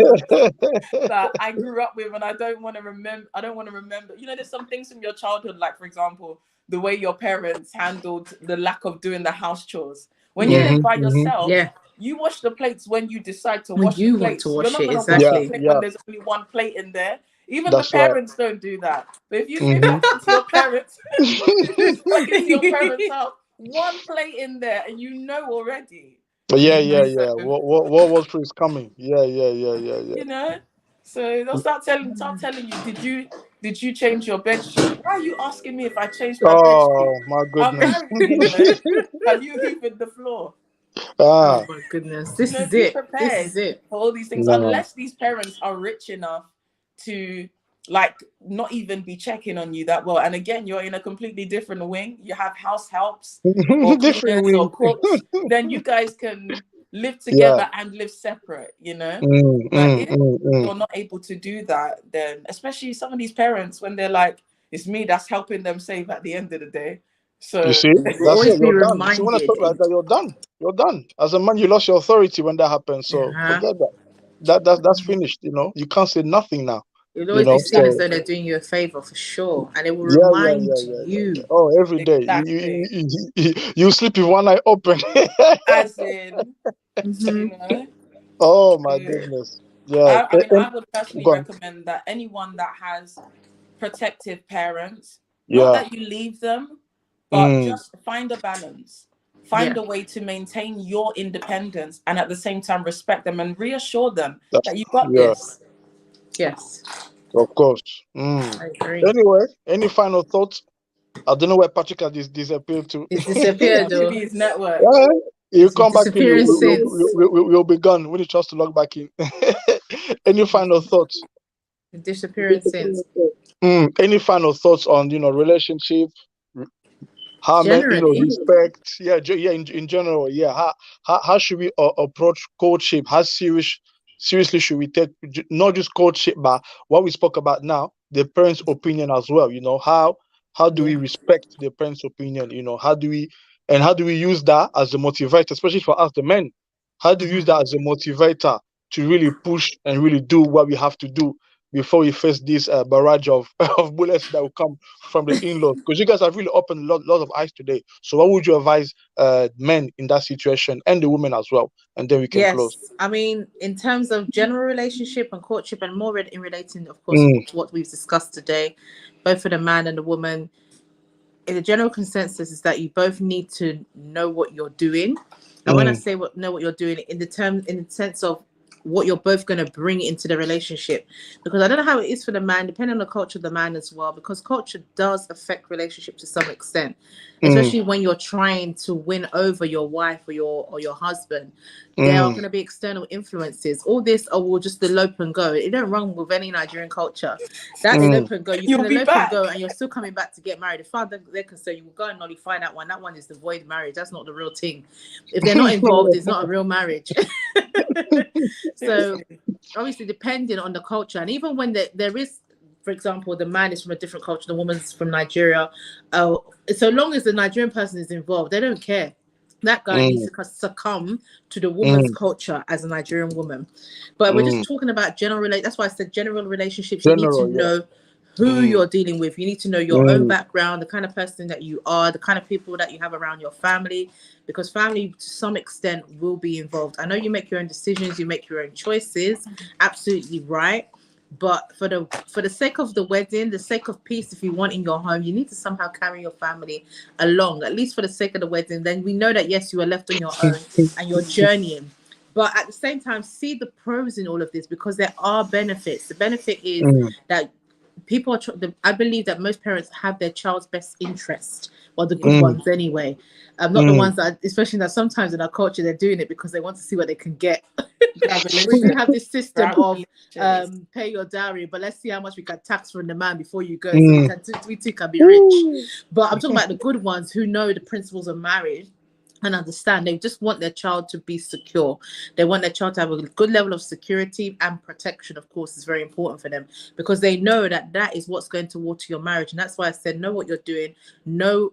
[SPEAKER 4] that I grew up with, and I don't want to remember. You know, there's some things from your childhood, like for example, the way your parents handled the lack of doing the house chores. When you live by yourself, you wash the plates when you decide to wash the plates. You're not going to wash the plate when there's only one plate in there. Even the parents don't do that. But if you move back into your parents' house, one plate in there, and you know already.
[SPEAKER 3] What was Chris coming? You
[SPEAKER 4] know, so they'll start telling you, did you change your bed sheet? Why are you asking me if I changed my bed sheet?
[SPEAKER 3] Oh my goodness!
[SPEAKER 4] I'm married, you know? Have you hoovered the floor?
[SPEAKER 2] Oh my goodness! This is it. This is it
[SPEAKER 4] for all these things. Unless these parents are rich enough to like not even be checking on you that well, and again, you're in a completely different wing. You have house helps or cleaners or cooks. Then you guys can live together and live separate, you know. But if you're not able to do that, then especially some of these parents, when they're like, it's me that's helping them save at the end of the day. So
[SPEAKER 3] You see, that's
[SPEAKER 2] always
[SPEAKER 3] it.
[SPEAKER 2] be
[SPEAKER 3] You're done. If you want to
[SPEAKER 2] reminded.
[SPEAKER 3] stop like that, you're done. You're done. As a man, you lost your authority when that happens. So forget that. That's finished. You know, you can't say nothing now.
[SPEAKER 2] You'll always be seen as though they're doing you a favor for sure, and it will remind you.
[SPEAKER 3] Oh, every day. You sleep with one eye open.
[SPEAKER 4] As in, you know.
[SPEAKER 3] Oh my goodness. Yeah.
[SPEAKER 4] I mean, I would personally recommend that anyone that has protective parents, not that you leave them, but just find a balance. Find a way to maintain your independence and at the same time respect them and reassure them that you got this.
[SPEAKER 2] Yes.
[SPEAKER 3] Of course.
[SPEAKER 2] I agree.
[SPEAKER 3] Anyway, any final thoughts? I don't know where Patrick has disappeared to.
[SPEAKER 2] He's disappeared though.
[SPEAKER 4] Maybe his network.
[SPEAKER 3] You come back in, we'll be gone when he tries to log back in. Any final thoughts?
[SPEAKER 2] Disappearing since.
[SPEAKER 3] Any final thoughts on relationship? How
[SPEAKER 2] generally,
[SPEAKER 3] respect? In general, how should we approach courtship? How seriously should we take not just courtship, but what we spoke about now, the parents' opinion as well? How do we respect the parents' opinion? How do we use that as a motivator, especially for us the men? How do we use that as a motivator to really push and really do what we have to do before we face this barrage of bullets that will come from the in-laws? Because you guys have really opened a lot of eyes today. So what would you advise men in that situation and the women as well? And then we can close.
[SPEAKER 2] I mean, in terms of general relationship and courtship, and more in relating, of course, to what we've discussed today, both for the man and the woman, the general consensus is that you both need to know what you're doing. And when I say know what you're doing, in the sense of what you're both going to bring into the relationship, because I don't know how it is for the man, depending on the culture of the man as well, because culture does affect relationship to some extent, especially when you're trying to win over your wife or your husband. There are going to be external influences. All this will just elope and go. It don't run with any Nigerian culture. That elope and go, you can elope and go, and you're still coming back to get married. As far as they're concerned, you will go and nullify that one. That one is the void marriage. That's not the real thing. If they're not involved, it's not a real marriage. So obviously depending on the culture, and even when there is, for example, the man is from a different culture, the woman's from Nigeria, so long as the Nigerian person is involved, they don't care. That guy needs to succumb to the woman's culture as a Nigerian woman. But we're just talking about that's why I said general relationships. You need to know who you're dealing with. You need to know your own background, the kind of person that you are, the kind of people that you have around your family, because family to some extent will be involved. I know you make your own decisions, you make your own choices, absolutely right. But for the sake of the wedding, the sake of peace, if you want in your home, you need to somehow carry your family along, at least for the sake of the wedding. Then we know that, yes, you are left on your own and you're journeying. But at the same time, see the pros in all of this, because there are benefits. The benefit is that people I believe that most parents have their child's best interest, or the good ones anyway. Not the ones that, especially that sometimes in our culture, they're doing it because they want to see what they can get. We do have this system of pay your dowry, but let's see how much we can tax from the man before you go, so we too can be rich. But I'm talking about the good ones who know the principles of marriage and understand. They just want their child to be secure. They want their child to have a good level of security, and protection, of course, is very important for them, because they know that is what's going to water your marriage. And that's why I said know what you're doing, know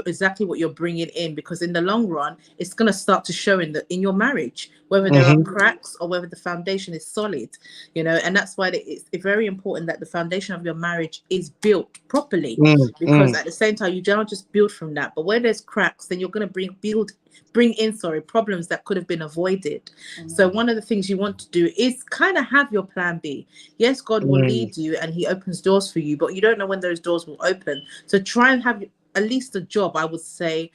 [SPEAKER 2] exactly what you're bringing in, because in the long run it's going to start to show in your marriage, whether there are cracks or whether the foundation is solid, and that's why it's very important that the foundation of your marriage is built properly, because at the same time you don't just build from that, but where there's cracks, then you're going to bring in problems that could have been avoided. So one of the things you want to do is kind of have your plan B. Yes, God will lead you and he opens doors for you, but you don't know when those doors will open. So try and have at least a job, I would say.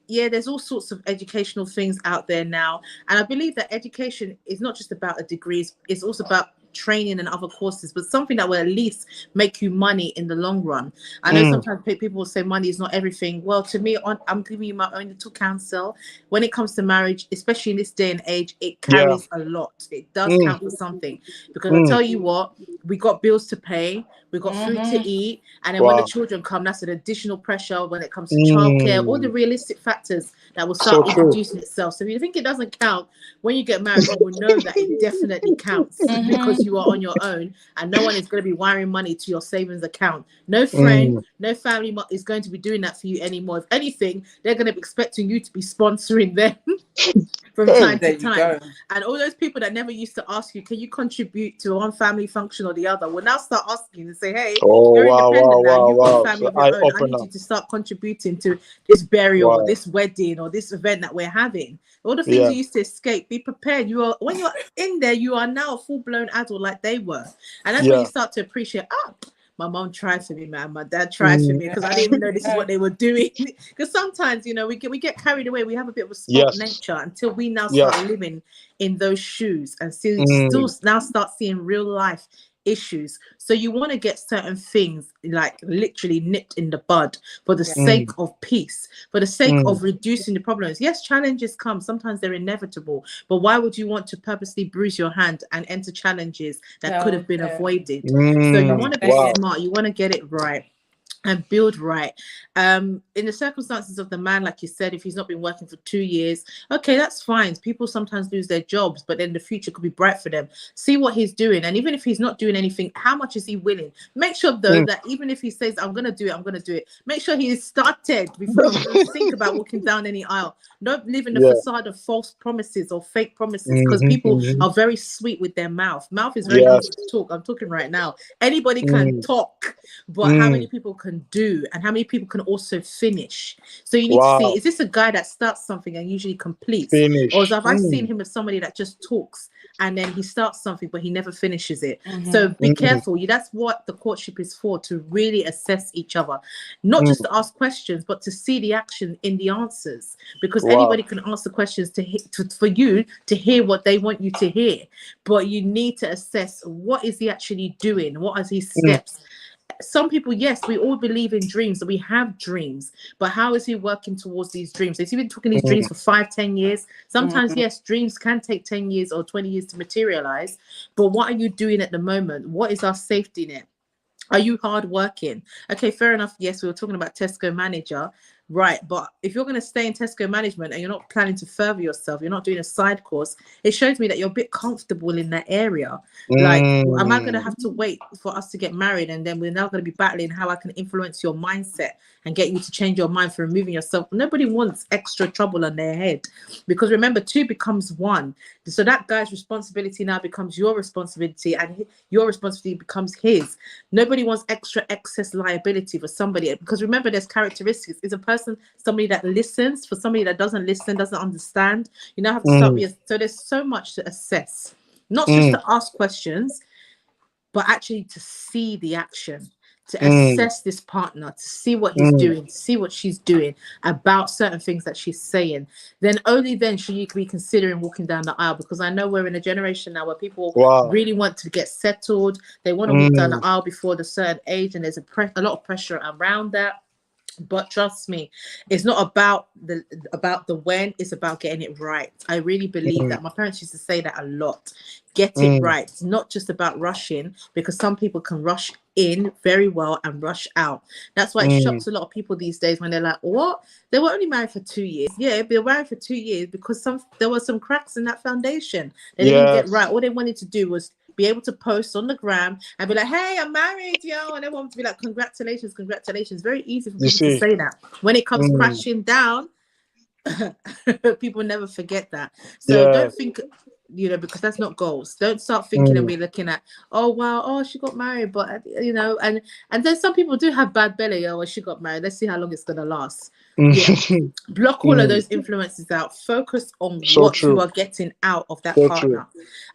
[SPEAKER 2] There's all sorts of educational things out there now, and I believe that education is not just about a degree, it's also about training and other courses, but something that will at least make you money in the long run. I know sometimes people will say money is not everything. Well, to me, I'm giving you my own little counsel. When it comes to marriage, especially in this day and age, it carries a lot. It does count for something, because I'll tell you what, we got bills to pay, we got food to eat, and then when the children come, that's an additional pressure when it comes to childcare, all the realistic factors that will start introducing itself. So if you think it doesn't count, when you get married, you will know that it definitely counts, because you are on your own and no one is going to be wiring money to your savings account. No friend, no family is going to be doing that for you anymore. If anything, they're going to be expecting you to be sponsoring them from time to time. And all those people that never used to ask you, can you contribute to one family function or the other, will now start asking and say, hey, you're independent now, you've got a family of your own, I need you to start contributing to this burial or this wedding or this event that we're having. All the things you used to escape, be prepared. You are, when you're in there, you are now a full-blown adult like they were. And that's when you start to appreciate, my mom tried for me, man. My dad tried for me, because I didn't even know this is what they were doing. Because sometimes, you know, we get carried away. We have a bit of a spot nature until we now start living in those shoes and still now start seeing real life issues. So you want to get certain things like literally nipped in the bud for the sake of peace, for the sake of reducing the problems. Yes, challenges come, sometimes they're inevitable, but why would you want to purposely bruise your hand and enter challenges that could have been avoided? So you want to be smart, you want to get it right and build right. In the circumstances of the man, like you said, if he's not been working for 2 years, okay, that's fine. People sometimes lose their jobs, but then the future could be bright for them. See what he's doing. And even if he's not doing anything, how much is he willing? Make sure, though, that even if he says, I'm going to do it, I'm going to do it, make sure he is started before you think about walking down any aisle. Don't live in the facade of false promises or fake promises, because people are very sweet with their mouth. Mouth is very easy to talk. I'm talking right now. Anybody can talk, but how many people can do, and how many people can also finish? So you need to see, is this a guy that starts something and usually completes, or have I seen him as somebody that just talks and then he starts something but he never finishes it? So be careful. That's what the courtship is for, to really assess each other, not just to ask questions, but to see the action in the answers, because anybody can answer questions for you to hear what they want you to hear, but you need to assess, what is he actually doing, what are his steps? Some people, yes, we all believe in dreams, and we have dreams, but how is he working towards these dreams? Has he been talking these dreams for 5-10 years? Sometimes, yes, dreams can take 10 years or 20 years to materialize, but what are you doing at the moment? What is our safety net? Are you hard working? Okay, fair enough. Yes, we were talking about Tesco manager. Right, but if you're going to stay in Tesco management and you're not planning to further yourself, you're not doing a side course, it shows me that you're a bit comfortable in that area. Like, am I going to have to wait for us to get married, and then we're now going to be battling how I can influence your mindset and get you to change your mind for removing yourself? Nobody wants extra trouble on their head, because remember, 2 becomes 1. So that guy's responsibility now becomes your responsibility, and your responsibility becomes his. Nobody wants extra excess liability for somebody, because remember, there's characteristics. Is a person somebody that listens? For somebody that doesn't listen, doesn't understand, you now have to start so there's so much to assess, not just to ask questions, but actually to see the action, to assess this partner, to see what he's doing, to see what she's doing about certain things that she's saying. Then only then should you be considering walking down the aisle, because I know we're in a generation now where people really want to get settled. They want to walk down the aisle before the certain age, and there's a lot of pressure around that. But trust me, it's not about the when, it's about getting it right. I really believe that. My parents used to say that a lot. Get it right. It's not just about rushing, because some people can rush in very well and rush out. That's why it shocks a lot of people these days when they're like, what? They were only married for 2 years. Yeah, they were married for 2 years because there were some cracks in that foundation. They didn't get right. All they wanted to do was be able to post on the gram and be like, hey, I'm married, yo, and everyone to be like, congratulations, congratulations. Very easy for people to say that. When it comes crashing down, people never forget that. So don't think, because that's not goals. Don't start thinking and be looking at, oh wow, oh, she got married, but and then some people do have bad belly. Oh, well, she got married, let's see how long it's gonna last. Block all of those influences out. Focus on what you are getting out of that partner.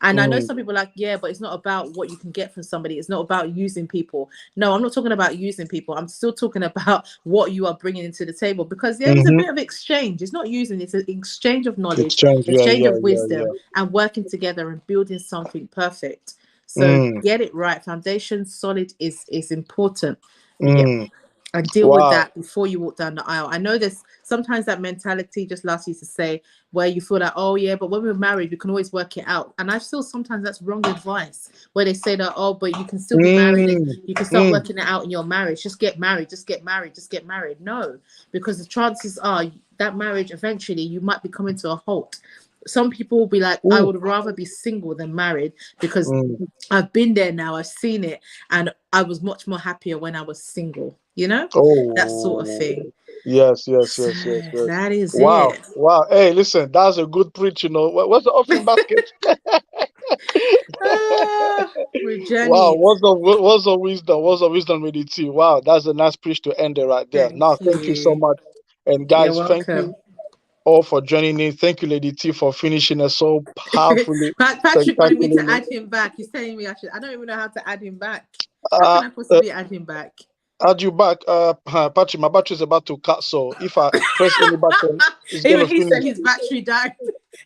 [SPEAKER 2] And I know some people are like, yeah, but it's not about what you can get from somebody. It's not about using people. No, I'm not talking about using people. I'm still talking about what you are bringing into the table, because there is a bit of exchange. It's not using, it's an exchange of knowledge, exchange of wisdom, and working together and building something perfect. So get it right. Foundation solid is important. Yeah.
[SPEAKER 3] Mm.
[SPEAKER 2] And deal with
[SPEAKER 3] Wow.
[SPEAKER 2] that before you walk down the aisle. I know there's sometimes that mentality, just last used to say, where you feel like, oh yeah, but when we're married, we can always work it out. And I feel sometimes that's wrong advice, where they say that, oh, but you can still be married and you can start working it out in your marriage. Just get married, just get married, just get married. No, because the chances are that marriage eventually you might be coming to a halt. Some people will be like, I would rather be single than married, because I've been there now, I've seen it, and I was much more happier when I was single, you know? That sort of thing.
[SPEAKER 3] Yes.
[SPEAKER 2] That is
[SPEAKER 3] Wow.
[SPEAKER 2] it.
[SPEAKER 3] Wow. Hey, listen, that's a good preach, you know. What's the offering basket?
[SPEAKER 2] We're
[SPEAKER 3] Wow,
[SPEAKER 2] journeyed.
[SPEAKER 3] what's the wisdom? What's the wisdom with the tea? Wow, that's a nice preach to end it right there. Thank you so much. And guys,
[SPEAKER 2] You're
[SPEAKER 3] thank
[SPEAKER 2] welcome.
[SPEAKER 3] you all for joining in. Thank you, Lady T, for finishing us so powerfully.
[SPEAKER 2] Patrick wanted me to add him back. He's telling me I don't even know how to add him back. How can I possibly add him back?
[SPEAKER 3] Add you back, Patrick. My battery is about to cut, so if I press any button, it's
[SPEAKER 2] Even
[SPEAKER 3] gonna
[SPEAKER 2] he
[SPEAKER 3] finish.
[SPEAKER 2] said his battery died.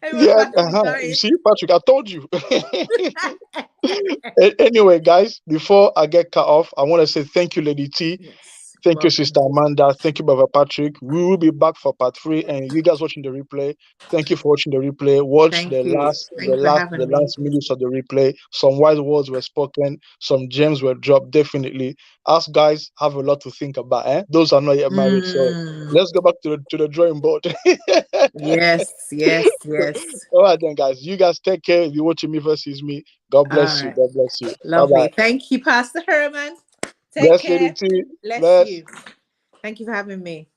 [SPEAKER 3] Yeah, you see, Patrick, I told you. Anyway, guys, before I get cut off, I want to say thank you, Lady T.
[SPEAKER 2] Yes.
[SPEAKER 3] Thank you, Sister Amanda. Thank you, Brother Patrick. We will be back for part 3. And you guys watching the replay, thank you for watching the replay. Watch the last minutes of the replay. Some wise words were spoken. Some gems were dropped. Definitely. Us guys have a lot to think about. Those are not yet married. So let's go back to the drawing board.
[SPEAKER 2] Yes.
[SPEAKER 3] All right then, guys. You guys take care. You're watching Me Versus Me. God bless you. God bless you.
[SPEAKER 2] Lovely.
[SPEAKER 3] Bye-bye.
[SPEAKER 2] Thank you, Pastor Herman. Take
[SPEAKER 3] Bless
[SPEAKER 2] care.
[SPEAKER 3] Lady T.
[SPEAKER 2] Bless you. Thank you for having me.